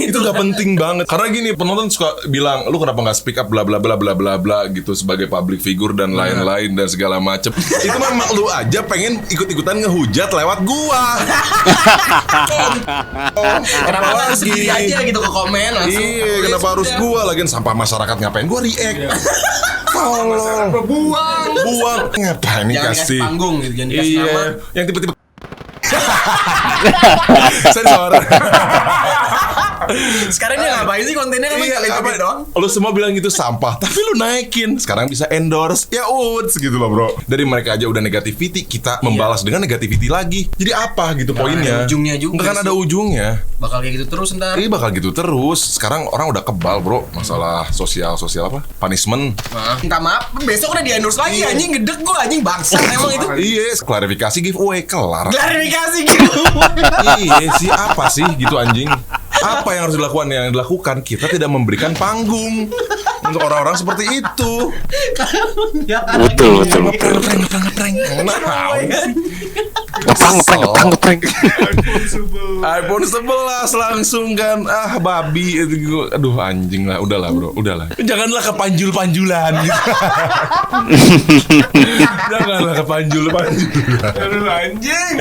Itu gak penting banget. Karena gini, penonton suka bilang, lu kenapa gak speak up bla bla bla bla bla bla gitu sebagai public figure dan lain-lain dan segala macem. Itu memang lu aja pengen ikut-ikutan ngehujat lewat gua. Kenapa nggak sendiri aja gitu ke komen langsung. Iya, kenapa harus gua lagian sampah masyarakat ngapain gua react. Tolong. Buang. Ngapain Jangan kasih dikasih panggung gitu, jangan dikasih nama. Iya, yang tipe-tipe sensor. Sekarang dia ngapain sih kontennya kan Iya, kalian apa doang. lu semua bilang gitu sampah, tapi lu naikin. Sekarang bisa endorse. Ya uts gitu loh, bro. Dari mereka aja udah negativity, kita membalas dengan negativity lagi. Jadi apa gitu poinnya? ada ujungnya juga Nggak kan sih. ada ujungnya. Bakal kayak gitu terus ntar. Ini bakal gitu terus. Sekarang orang udah kebal, bro. Masalah sosial apa? Punishment. Minta maaf, besok udah di endorse lagi anjing, gedek gua anjing bangsat emang itu. Iya, klarifikasi giveaway kelar. Klarifikasi gitu. Iya sih, apa sih gitu anjing? Apa yang harus dilakukan? Yang dilakukan kita tidak memberikan panggung untuk orang-orang seperti itu. Betul. Ngeprang. iPhone 11 langsung kan. Ah, babi itu. Aduh, anjing lah. Udahlah, bro. Udahlah. Janganlah kepanjul-panjulan gitu. Janganlah kepanjul-panjulan. Aduh anjing.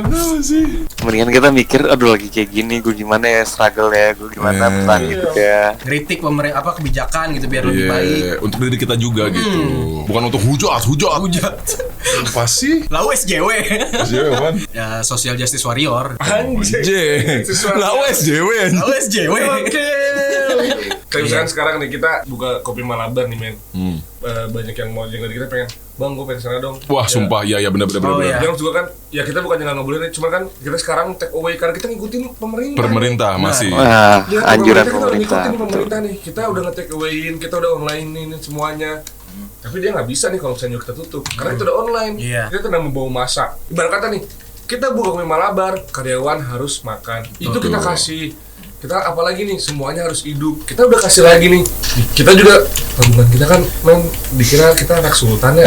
Apa sih? Mendingan kita mikir, aduh lagi kayak gini, gue gimana ya struggle ya, gue gimana bertahan hidup ya. Kritik pemerintah apa kebijakan gitu biar lebih baik. Iya, untuk diri kita juga gitu. Bukan untuk hujat. Apa sih? Lalu SJW. SJW apaan? Ya Social Justice Warrior. Anjing. J. Lah SJW anjing. Lalu SJW. Oke, Kayak misalkan sekarang nih kita buka Kopi Malabar nih men. Banyak yang mau jenggol kita pengen, bang gue pengen sana dong. Wah sumpah, iya benar. Yang juga kan, ya kita bukan jangan ngebolehin, cuma kan kita sekarang take away karena kita ngikutin pemerintah. Pemerintah masih. Anjuran kita udah pemerintah. ngikutin pemerintah nih, kita udah nge-take awayin, kita udah online ini semuanya. Tapi dia nggak bisa nih kalau misalnya kita tutup, karena itu udah online. Kita udah membawa masa. Ibarat kata nih, kita buka Kopi Malabar, karyawan harus makan. Itu kita kasih. Kita apalagi nih, semuanya harus hidup. Kita udah kasih lagi nih. Kita juga tabungan kita kan men dikira kita anak sultan ya.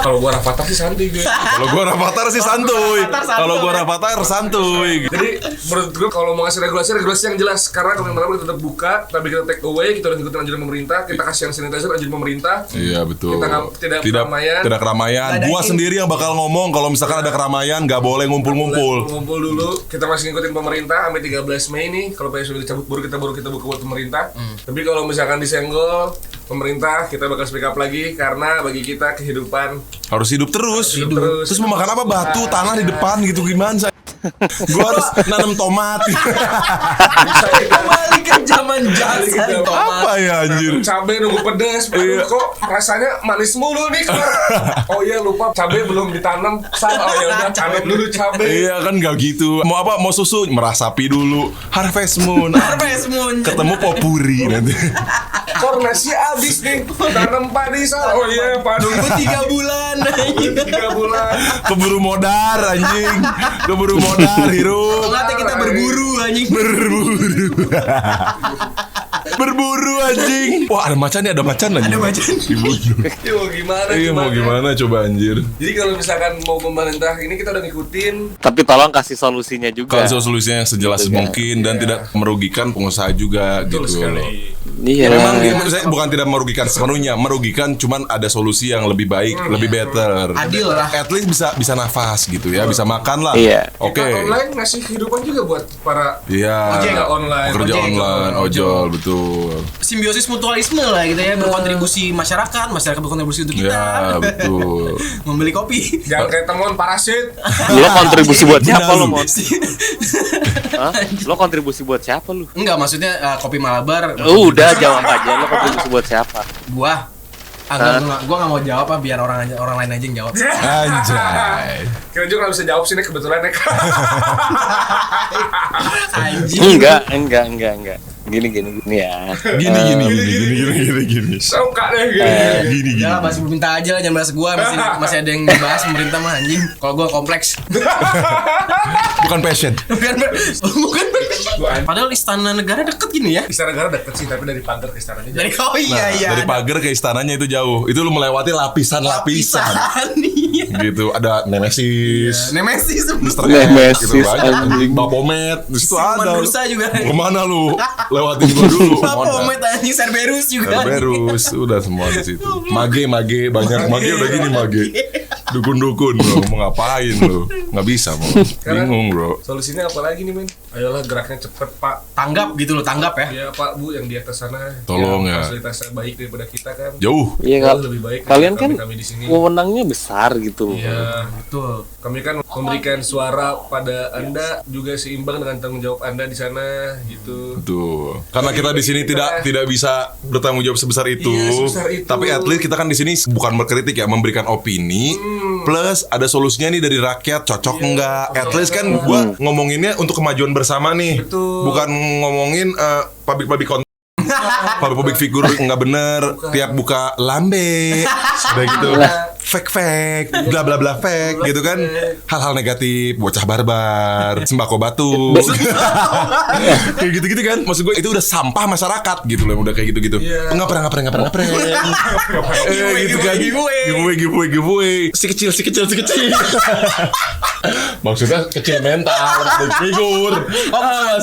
Kalau gua Rafathar sih santuy gue. Kalau gua Rafathar sih santuy. Kalau gua Rafathar santuy. Jadi menurut gue kalau mau ngasih regulasi yang jelas, karena Kopi Malabar tetap buka, tapi kita take away, kita udah ngikutin anjuran pemerintah, kita kasih hand sanitizer anjuran pemerintah. Iya betul. Kita tidak keramaian. Gua sendiri yang bakal ngomong kalau misalkan ada keramaian nggak boleh ngumpul-ngumpul. Ngumpul dulu. Kita masih ngikutin pemerintah sampai 13 Mei nih. Kalau sudah dicabut baru kita buka buat pemerintah. Tapi kalau misalkan disenggol pemerintah, kita bakal speak up lagi karena bagi kita kehidupan harus hidup terus. Terus mau makan apa? Batu, tanah di depan gitu gimana? Gua harus nanam tomat. Kembali ke zaman jazz Apa ya anjir? Cabai nunggu pedas, kok rasanya manis mulu nih. Oh iya lupa cabai belum ditanam. Oh ya udah tanam dulu cabai. Iya kan nggak gitu. Mau apa? Mau susu? Merasapi dulu. Harvest Moon. Ketemu popuri nanti. Kok nasi habis nih. Tanam padi sal. Oh iya padi. Nunggu 3 bulan. 3 bulan. Keburu modar anjing. Keburu modar hirup. Nanti kita berburu anjing. Berburu anjing. Wah ada macan nih, ada macan anjing. Ada macan. Dibunuh. Ya mau gimana? Iya mau gimana coba anjir. Jadi kalau misalkan mau pemerintah ini kita udah ngikutin. Tapi tolong kasih solusinya juga. Kalau solusinya yang sejelas mungkin dan tidak merugikan pengusaha juga Betul gitu loh. sekali. Iya. Memang saya bukan tidak merugikan sepenuhnya, merugikan cuman ada solusi yang lebih baik, lebih better. Adil lah. At least bisa nafas gitu ya, bisa makan lah. Iya. Oke. Kita online ngasih kehidupan juga buat para Iya. online, Pekerja online, ojol, betul. Simbiosis mutualisme lah gitu ya, berkontribusi masyarakat berkontribusi untuk kita. Ya, betul. Membeli kopi. jangan kayak temuan parasit. Lo kontribusi buat siapa Benar, lo, lu. Mon? Hah? Lo kontribusi buat siapa lu? Enggak, maksudnya Kopi Malabar. Udah jawab aja, lo kontribusi buat siapa? Gua gua nggak mau jawab biar orang lain aja yang jawab. Anjay. Kira juga nggak bisa jawab sih nih kebetulan nih. Anjing. Enggak. Gini ya. Gini. Suka deh gitu. Gini. Ya masih minta aja lah, jangan bahas gua, masih ada yang dibahas pemerintah mah anjing. Kalau gua kompleks. Bukan passion. Bukan. Padahal istana negara deket gini ya. Istana negara deket sih, tapi dari pagar ke istananya Dari jauh. iya. Dari pagar ke istananya itu jauh. Itu lu melewati lapisan. Gitu. Ada Nemesis. Nemesis. Mr. Nemesis, X, gitu banyak. anjing. Bapomet. Di situ Siluman ada. rusa juga. Kemana lu? Lewatin gua dulu. Bapomet anjing, Cerberus juga. Cerberus udah semua di situ. Mage banyak mage udah gini mage. Dukun lo mau ngapain lo? Nggak bisa mau. Bingung bro. Solusinya apa lagi nih men? Ayolah geraknya cepet pak. Tanggap gitu loh, tanggap ya. Ya pak bu yang di atas sana. Tolong ya. Fasilitasnya baik daripada kita kan. Jauh. Iya Jauh lebih baik. Kalian kan kami di sini. wewenangnya besar gitu. Iya. Betul. Kami kan memberikan suara pada Anda juga seimbang dengan tanggung jawab Anda di sana gitu. Betul. Karena kita di sini tidak bisa bertanggung jawab sebesar itu. Iya, sebesar itu. Tapi at least kita kan di sini bukan berkritik ya, memberikan opini. Plus ada solusinya nih dari rakyat, cocok enggak? At least kan gua ngomonginnya untuk kemajuan bersama nih. Betul. Bukan ngomongin public konten. Public figure nggak bener, tiap buka lambe, udah gitu, fake, bla bla bla fake, gitu kan, hal-hal negatif, bocah barbar, sembako batu, kayak gitu kan, maksud gue itu udah sampah masyarakat gitu loh, udah kayak gitu, nggak pernah, gitu kan, giveaway, si kecil, maksudnya kecil mental, figur,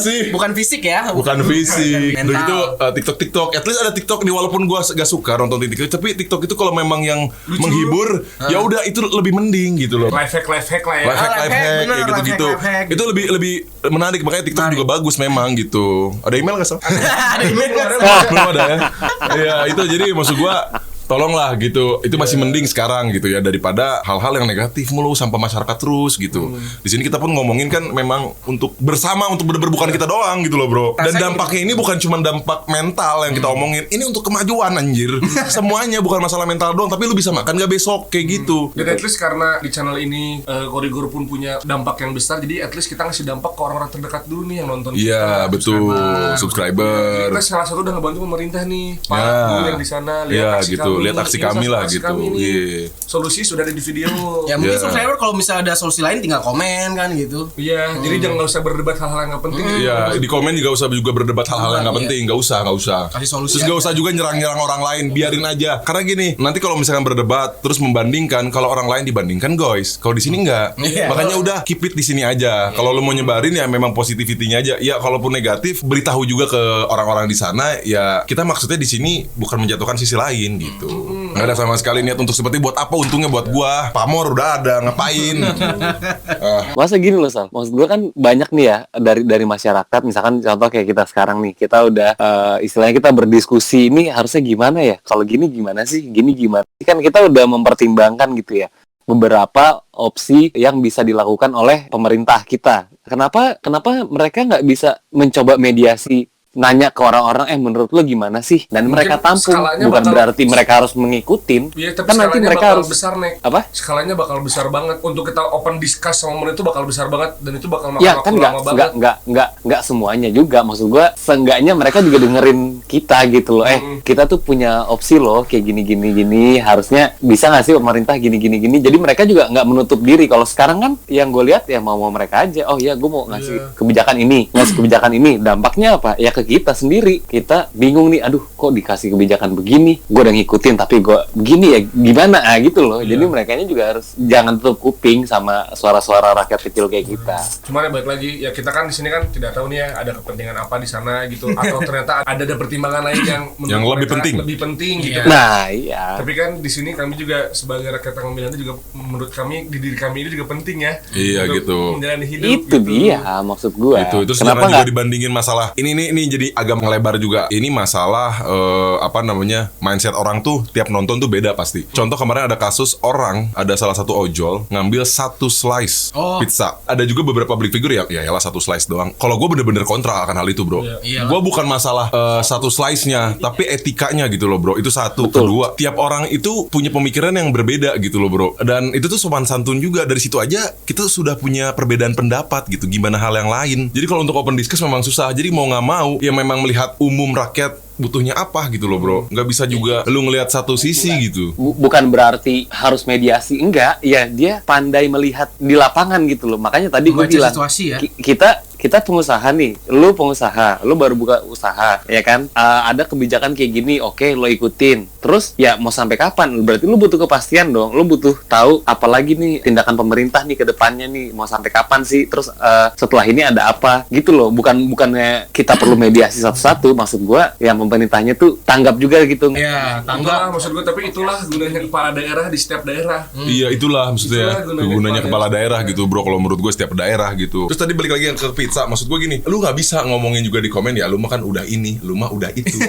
sih, Bukan fisik ya. bukan fisik, Mental. udah gitu. TikTok, at least ada TikTok nih walaupun gua gak suka nonton TikTok, tapi TikTok itu kalau memang yang menghibur, ya udah itu lebih mending gitu loh. Life hack lah ya. Life hack bener, kayak gitu-gitu. life hack. Itu lebih menarik, makanya TikTok juga bagus memang gitu. Ada email gak Sal? Ada email. Belum ada ya. Iya, itu jadi maksud gua tolonglah gitu. Itu masih mending sekarang gitu ya daripada hal-hal yang negatif mulu sampai masyarakat terus gitu. Di sini kita pun ngomongin kan memang untuk bersama, untuk bener-bener bukan kita doang gitu loh bro. Dan dampaknya ini bukan cuma dampak mental yang kita omongin, ini untuk kemajuan anjir. Semuanya bukan masalah mental doang, tapi lu bisa makan gak besok kayak gitu. Dan at least karena di channel ini Korigor pun punya dampak yang besar, jadi at least kita ngasih dampak ke orang-orang terdekat dulu nih yang nonton kita. Iya betul, subscriber. Kita salah satu udah ngebantu pemerintah nih, Pak yang di sana lihat aksi gitu, kami, lihat aksi kami lah gitu. Solusi sudah ada di video. Ya mungkin subscriber kalau misalnya ada solusi lain tinggal komen kan gitu. Iya, jadi jangan nggak usah berdebat hal-hal yang nggak penting. Iya, di komen juga usah juga berdebat hal-hal yang nggak penting, nggak usah. Kasih solusi. Terus nggak usah juga nyerang-nyerang orang lain, biarin aja. Karena gini, nanti kalau misalkan berdebat terus membandingkan, kalau orang lain dibandingkan guys, kalau di sini nggak. Makanya udah keep it di sini aja. Kalau lu mau nyebarin ya memang positivity-nya aja. Ya kalaupun negatif, beritahu juga ke orang-orang di sana. Ya kita maksudnya di sini bukan menjatuhkan sisi lain gitu. Nggak ada sama sekali niat untuk seperti buat apa untungnya buat gua. Pamor udah ada, ngapain? Masa gini loh Sal, maksud gue kan banyak nih ya dari masyarakat, misalkan contoh kayak kita sekarang nih, kita udah istilahnya kita berdiskusi ini harusnya gimana ya, kalau gini gimana sih, gini gimana, kan kita udah mempertimbangkan gitu ya beberapa opsi yang bisa dilakukan oleh pemerintah kita. Kenapa mereka nggak bisa mencoba mediasi, nanya ke orang-orang menurut lo gimana sih, dan mungkin mereka tampung, bukan berarti mereka harus mengikutin. Iya, tapi kan nanti mereka harus besar nek. Apa? Skalanya bakal besar banget untuk kita open discuss sama mereka, itu bakal besar banget dan itu bakal makan ya, waktu kan lama banget. Nggak semuanya juga, maksud gua seenggaknya mereka juga dengerin kita gitu loh. Kita tuh punya opsi loh kayak gini, harusnya bisa nggak sih pemerintah gini. Jadi mereka juga nggak menutup diri. Kalau sekarang kan yang gue lihat ya mau mereka aja. Oh ya, gue mau ngasih kebijakan ini, dampaknya apa? Ya kita sendiri, kita bingung nih, aduh kok dikasih kebijakan begini, gue udah ngikutin tapi gue begini ya gimana gitu loh. Jadi mereka juga harus jangan tutup kuping sama suara-suara rakyat kecil kayak kita. Cuman ya balik lagi, ya kita kan di sini kan tidak tahu nih ya ada kepentingan apa di sana gitu, atau ternyata ada pertimbangan lain yang lebih penting gitu. Nah iya. Tapi kan di sini kami juga sebagai rakyat yang memilih itu juga menurut kami di diri kami itu juga penting ya. Iya gitu. Menjalani hidup. Itu gitu. Dia maksud gue. Itu kenapa juga dibandingin masalah ini jadi agak ngelebar juga. Ini masalah mindset orang tuh tiap nonton tuh beda pasti. Contoh kemarin ada kasus orang, ada salah satu ojol ngambil 1 slice pizza. Ada juga beberapa public figure ya yalah 1 slice doang. Kalau gue bener-bener kontra akan hal itu bro. Gue bukan masalah 1 slice-nya, tapi etikanya gitu loh bro. Itu satu. Betul. Kedua, tiap orang itu punya pemikiran yang berbeda gitu loh bro. Dan itu tuh sopan santun juga. Dari situ aja kita sudah punya perbedaan pendapat gitu. Gimana hal yang lain. Jadi kalau untuk open discuss memang susah. Jadi mau nggak mau ya memang melihat umum rakyat butuhnya apa gitu loh bro. Nggak bisa juga lu ngelihat satu sisi gitu. Bukan berarti harus mediasi, enggak. Ya dia pandai melihat di lapangan gitu loh. Makanya tadi gue bilang situasi, ya. Kita pengusaha nih, lu pengusaha, lu baru buka usaha, ya kan? Ada kebijakan kayak gini, oke, lo ikutin. Terus ya mau sampai kapan? Berarti lu butuh kepastian dong. Lu butuh tahu apalagi nih tindakan pemerintah nih ke depannya nih, mau sampai kapan sih? Terus setelah ini ada apa? Gitu loh. Bukannya kita perlu mediasi satu-satu, maksud gua ya pemerintahnya tuh tanggap juga gitu. Ya, tanggap maksud gua, tapi itulah gunanya kepala daerah di setiap daerah. Iya, itulah maksudnya gunanya kepala daerah gitu, bro. Kalau menurut gua setiap daerah gitu. Terus tadi balik lagi yang ke pizza, maksud gue gini, lu nggak bisa ngomongin juga di komen ya, lu mah kan udah ini, lu mah udah itu.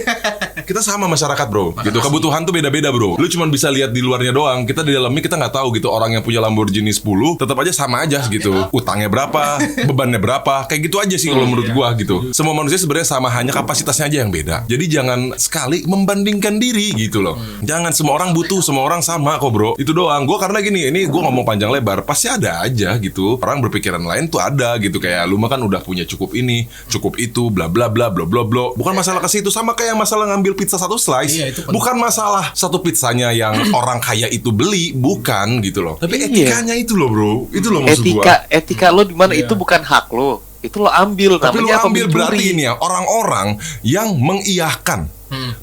Kita sama masyarakat bro, gitu. Kebutuhan tuh beda-beda bro. Lu cuma bisa lihat di luarnya doang. Kita di dalamnya kita nggak tahu gitu. Orang yang punya Lamborghini 10 tetap aja sama aja gitu. Utangnya berapa, bebannya berapa, kayak gitu aja sih kalau menurut gua gitu. Semua manusia sebenarnya sama, hanya kapasitasnya aja yang beda. Jadi jangan sekali membandingkan diri gitu loh. Jangan semua orang butuh, semua orang sama kok bro. Itu doang. Gua karena gini, ini gua ngomong panjang lebar, pasti ada aja gitu. Orang berpikiran lain tuh ada gitu, kayak lu mah kan udah punya cukup ini, cukup itu, bla bla bla bla bla bla. Bukan masalah ke situ, sama kayak masalah ngambil pizza 1 slice. Bukan masalah satu pizzanya yang orang kaya itu beli, bukan gitu loh. Tapi etikanya itu loh bro. Itu loh maksud gua. Etika lo di mana itu bukan hak lo. Itu lo ambil. Tapi lo ambil berarti ini ya orang-orang yang mengiyahkan.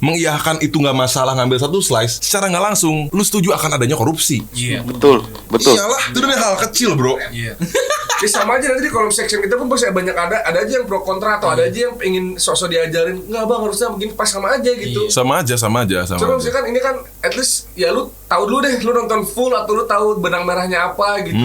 Mengiyakan itu nggak masalah ngambil 1 slice, secara nggak langsung lu setuju akan adanya korupsi. Iya, betul. Iyalah, itu udah hal kecil bro. Iya. Ya sama aja nanti di kolom section kita pun pasti banyak ada aja yang pro kontra, atau ada aja yang pengen sosok diajarin nggak bang harusnya begini, pas sama aja gitu. Sama aja. Coba misalkan ini kan at least ya lu tahu dulu deh, lu nonton full atau lu tahu benang merahnya apa gitu.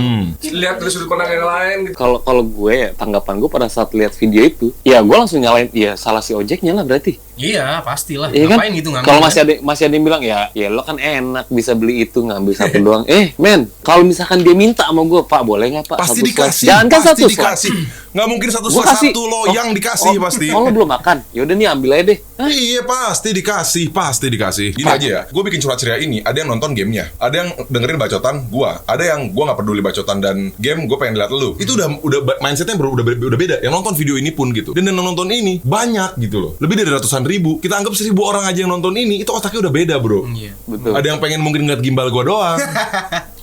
Lihat dari sudut pandang yang lain gitu. Kalau gue ya, tanggapan gue pada saat lihat video itu, ya gue langsung nyalain, ya salah si ojeknya lah berarti. Iya, pastilah. Iya kan? Ngapain gitu ngambil? Kalau masih ada yang bilang ya lo kan enak bisa beli itu ngambil satu doang. Men, kalau misalkan dia minta sama gue, Pak boleh nggak Pak? Pasti satu dikasih. slide. Jangan kan Pasti satu dikasih. Nggak mungkin satu Gua slide kasih. satu loyang dikasih pasti. Oh, lo belum makan? Yaudah nih ambil aja deh. Iya pasti dikasih. Gini aja ya, gue bikin surat ceria ini, ada yang nonton gamenya, ada yang dengerin bacotan gua, ada yang gua nggak peduli bacotan dan game, gue pengen lihat lu. Itu udah mindsetnya udah beda. Yang nonton video ini pun gitu, dan yang nonton ini banyak gitu loh, lebih dari ratusan ribu. Kita anggap 1.000 orang aja yang nonton ini, itu otaknya udah beda bro. Iya. Betul. Ada yang pengen mungkin ngeliat gimbal gua doang.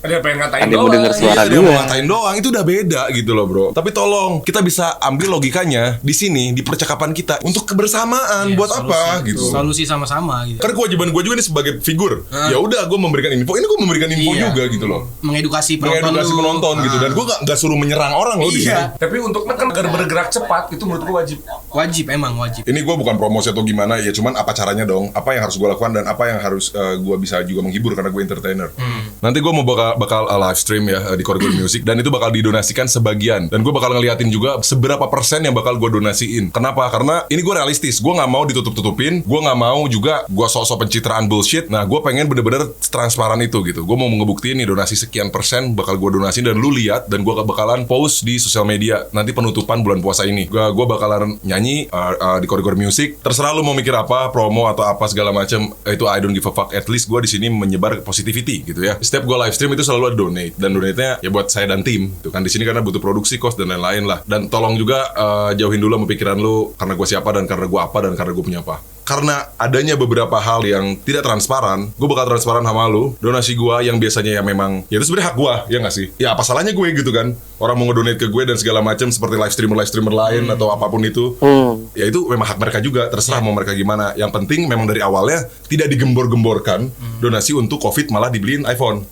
Ada yang pengen ngatain Ada yang mau doang. denger suara Iya, dia mau gue. ngatain doang, itu udah beda gitu loh bro. Tapi tolong kita bisa ambil logikanya di sini di percakapan kita untuk kebersamaan. Iya, buat solusi. apa gitu. Solusi sama-sama gitu. Karena kewajiban gue juga nih sebagai figur. Ya udah gue memberikan info, ini gue memberikan info Iya. juga gitu loh. Mengedukasi penonton. Mengedukasi lu. penonton gitu, dan gue gak suruh menyerang orang loh di sini. Iya. Tapi untuk kan agar bergerak cepat itu menurut gue wajib. Wajib, emang wajib. Ini gue bukan promosi atau gimana ya, cuman apa caranya dong, apa yang harus gue lakukan dan apa yang harus gue bisa juga menghibur karena gue entertainer. Nanti gue mau bakal live stream ya di Corridor Music, dan itu bakal didonasikan sebagian, dan gue bakal ngeliatin juga seberapa persen yang bakal gue donasiin. Kenapa? Karena ini gue realistis, gue nggak mau ditutup-tutupin, gue nggak mau juga gue sok-sok pencitraan bullshit. Nah gue pengen bener-bener transparan itu gitu. Gue mau ngebuktiin nih donasi sekian persen bakal gue donasin, dan lu lihat, dan gue bakalan post di sosial media nanti penutupan bulan puasa ini. Gue bakalan nyanyi di Corridor Music. Terserah lu mau mikir apa, promo atau apa segala macam, itu I don't give a fuck. At least gue di sini menyebar positivity gitu ya. Setiap gue live stream itu selalu ada donate, dan donate-nya ya buat saya dan tim. Tuh kan di sini karena butuh produksi, cost dan lain-lain lah. Dan tolong juga jauhin dulu sama pikiran lu karena gue siapa dan karena gue apa dan karena gue punya apa. Karena adanya beberapa hal yang tidak transparan, gue bakal transparan sama lu. Donasi gue yang biasanya ya memang, ya itu sebenarnya hak gue, ya nggak sih? Ya apa salahnya gue gitu kan? Orang mau ngedonate ke gue dan segala macam seperti live streamer lain atau apapun itu. Ya itu memang hak mereka juga, terserah mau mereka gimana. Yang penting memang dari awalnya tidak digembor-gemborkan donasi untuk COVID malah dibeliin iPhone.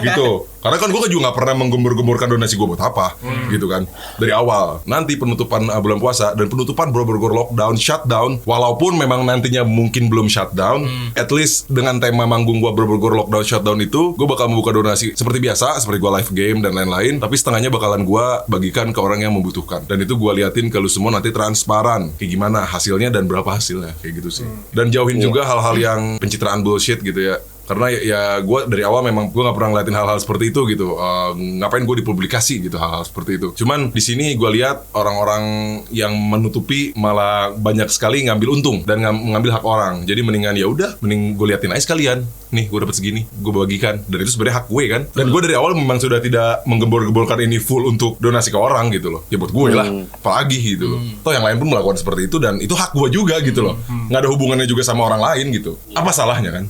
Gitu. Karena kan gue juga nggak pernah menggembor-gemborkan donasi gue buat apa, gitu kan. Dari awal. Nanti penutupan bulan puasa dan penutupan Borobudur lockdown, shutdown, walaupun memang nantinya mungkin belum shutdown, at least dengan tema manggung gue Borobudur lockdown shutdown itu, gue bakal membuka donasi seperti biasa, seperti gue live game dan lain-lain, tapi setengahnya bakalan gue bagikan ke orang yang membutuhkan. Dan itu gue liatin ke lu semua nanti transparan, kayak gimana hasilnya dan berapa hasilnya, kayak gitu sih. Dan jauhin juga hal-hal yang pencitraan bullshit gitu ya. Karena ya gue dari awal memang gue nggak pernah ngeliatin hal-hal seperti itu gitu. Ngapain gue dipublikasi gitu hal-hal seperti itu. Cuman di sini gue lihat orang-orang yang menutupi malah banyak sekali ngambil untung dan ngambil hak orang. Jadi mendingan ya udah, mending gue liatin aja sekalian. Nih gue dapat segini, gue bagikan. Dan itu sebenarnya hak gue kan. Dan gue dari awal memang sudah tidak menggembor-gemborkan ini full untuk donasi ke orang gitu loh. Ya buat gue lah, apalagi gitu loh. Toh yang lain pun melakukan seperti itu dan itu hak gue juga gitu loh. Nggak ada hubungannya juga sama orang lain gitu. Apa salahnya kan?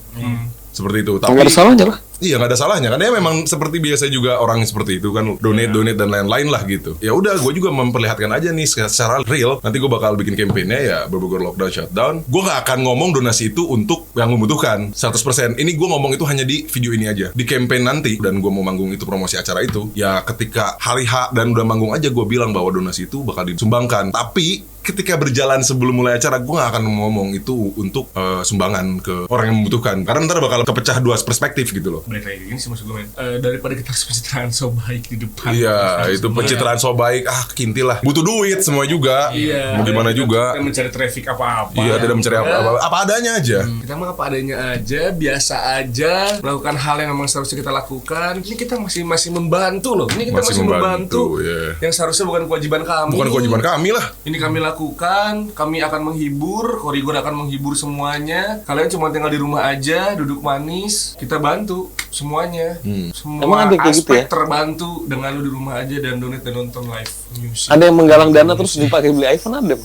Seperti itu. Tapi Nggak ada salahnya lah. iya nggak ada salahnya kan, ya memang seperti biasa juga orang seperti itu kan, donate dan lain-lain lah gitu. Ya udah, gue juga memperlihatkan aja nih secara real. Nanti gue bakal bikin campaign-nya ya Borobudur lockdown shutdown. Gue nggak akan ngomong donasi itu untuk yang membutuhkan 100%. Ini gue ngomong itu hanya di video ini aja. Di campaign nanti, dan gue mau manggung itu promosi acara itu, ya ketika hari H dan udah manggung aja gue bilang bahwa donasi itu bakal disumbangkan. Tapi ketika berjalan sebelum mulai acara, gue gak akan ngomong itu untuk sumbangan ke orang yang membutuhkan. Karena ntar bakal kepecah dua perspektif gitu loh. Balik lagi gini sih maksud gue, men. Daripada kita harus pencitraan so baik di depan. Iya, itu pencitraan so baik. Kintil lah. Butuh duit semua juga. Iya. Mau gimana juga. Kita mencari traffic apa-apa. Iya, tidak mencari apa-apa. Apa adanya aja. Kita mah apa adanya aja, biasa aja, melakukan hal yang memang seharusnya kita lakukan. Ini kita masih membantu loh. Ini kita masih membantu. Yeah. Yang seharusnya bukan kewajiban kami. Bukan kewajiban kami lah. Ini kami lakukan, kami akan menghibur, Corridor akan menghibur semuanya. Kalian cuma tinggal di rumah aja, duduk manis, kita bantu semuanya. Semua Emang ada kayak gitu aspek ya? terbantu dengan lu di rumah aja dan donate dan nonton live music. Ada yang menggalang dana terus dipakai beli iPhone, ada.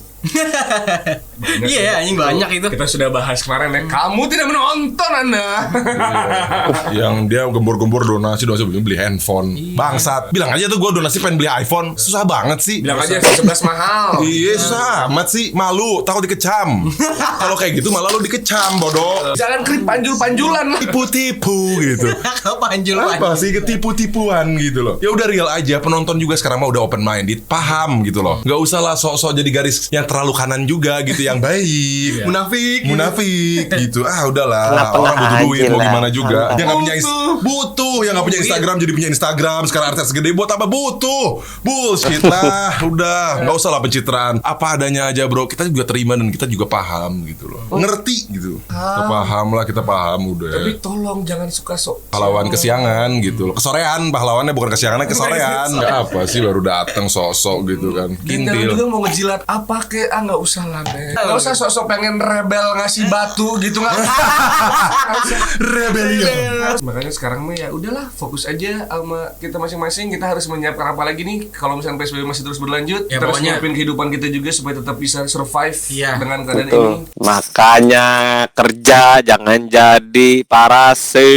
Iya, anjing banyak itu. Kita sudah bahas kemarin ya. Kamu tidak menonton, Anda. Yang dia gembor-gembor donasi beli handphone. Bangsat. Bilang aja tuh gue donasi pengen beli iPhone. Susah banget sih. Bilang aja 11 mahal. Iya, susah amat sih. Malu, takut dikecam. Kalau kayak gitu malah lu dikecam, bodoh. Jangan krik panjul-panjulan lah. Tipu-tipu gitu. Panjul Apa sih ketipu-tipuan gitu loh. Ya udah real aja, penonton juga sekarang mah udah open minded, paham gitu loh. Nggak usah lah sok-sok jadi garis yang terlalu kanan juga gitu, yang baik. Munafik gitu. Udahlah. Tengah-tengah Orang butuh duit aja mau lah. gimana juga. Dia nggak punya Butuh. yang nggak punya Instagram jadi punya Instagram. Sekarang artis gede buat apa? Butuh. Bullshit lah. Udah, nggak usah lah pencitraan. Apa adanya aja, bro. Kita juga terima dan kita juga paham gitu loh. Ngerti gitu. Kita paham udah. Tapi tolong jangan suka Pahlawan kesiangan gitu loh. Kesorean, pahlawannya bukan kesiangannya, kesorean. Nggak apa sih baru datang sosok gitu kan. Jangan Kintil. juga mau ngejilat apa kek, nggak usah lah deh. Nggak usah sok-sok pengen rebel ngasih batu gitu, nggak usah. Rebellion. Makanya sekarang mah ya udahlah, fokus aja sama kita masing-masing. Kita harus menyiapkan apa lagi nih kalau misalnya PSBB masih terus berlanjut. Ya, Kita harus pokoknya. nyiapin kehidupan kita juga supaya tetap bisa survive dengan keadaan Betul. ini. Makanya kerja jangan jadi parase.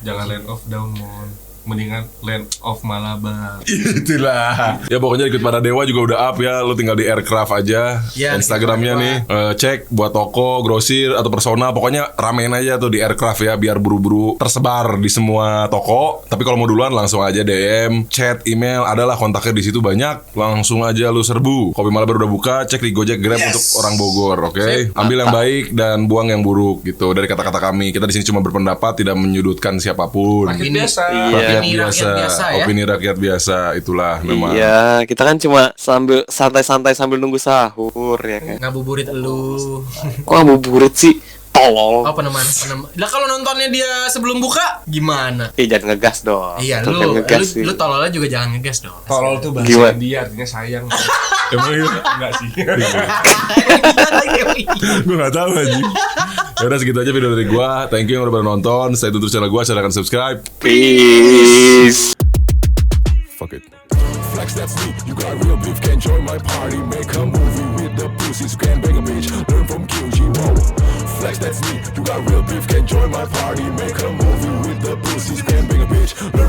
Jangan land of down, mon. Mendingan land of Malabar. Itulah. Ya pokoknya ikut para dewa juga udah up ya. Lu tinggal di Aircraft aja. Ya, Instagramnya di nih. Cek buat toko, grosir atau personal. Pokoknya ramein aja tuh di Aircraft ya. Biar buru-buru tersebar di semua toko. Tapi kalau mau duluan langsung aja DM, chat, email. Adalah kontaknya di situ banyak. Langsung aja lu serbu. Kopi Malabar udah buka. Cek di Gojek Grab untuk orang Bogor. Oke. Ambil yang baik dan buang yang buruk gitu. Dari kata-kata kami. Kita di sini cuma berpendapat, tidak menyudutkan siapapun. Rakyat biasa. Iya. Rakyat biasa ya. Opini rakyat biasa, itulah memang. Iya, kita kan cuma sambil santai-santai sambil nunggu sahur ya kan. Ngabuburit elu. Kok ngabuburit sih? Tolol. Oh, peneman. Lah kalau nontonnya dia sebelum buka gimana? Jangan ngegas dong. Iya, Jangan ngegas sih. lu tololnya juga jangan ngegas dong. Tolol tuh bahasa Gimana? India artinya sayang. Emang iya? Enggak sih. Gue gak tahu aja. Yaudah segitu aja video dari gue. Thank you yang udah pada nonton. Stay tune terus channel gue. Silahkan subscribe. Peace. Fuck it. Flex that sleep, you got real beef, can join my party. Make a movie with the pussies, can bang a bitch, learn from QG, whoa. Flex that sleep, you got real beef, can join my party. Make a movie with the pussies, can bang a bitch, learn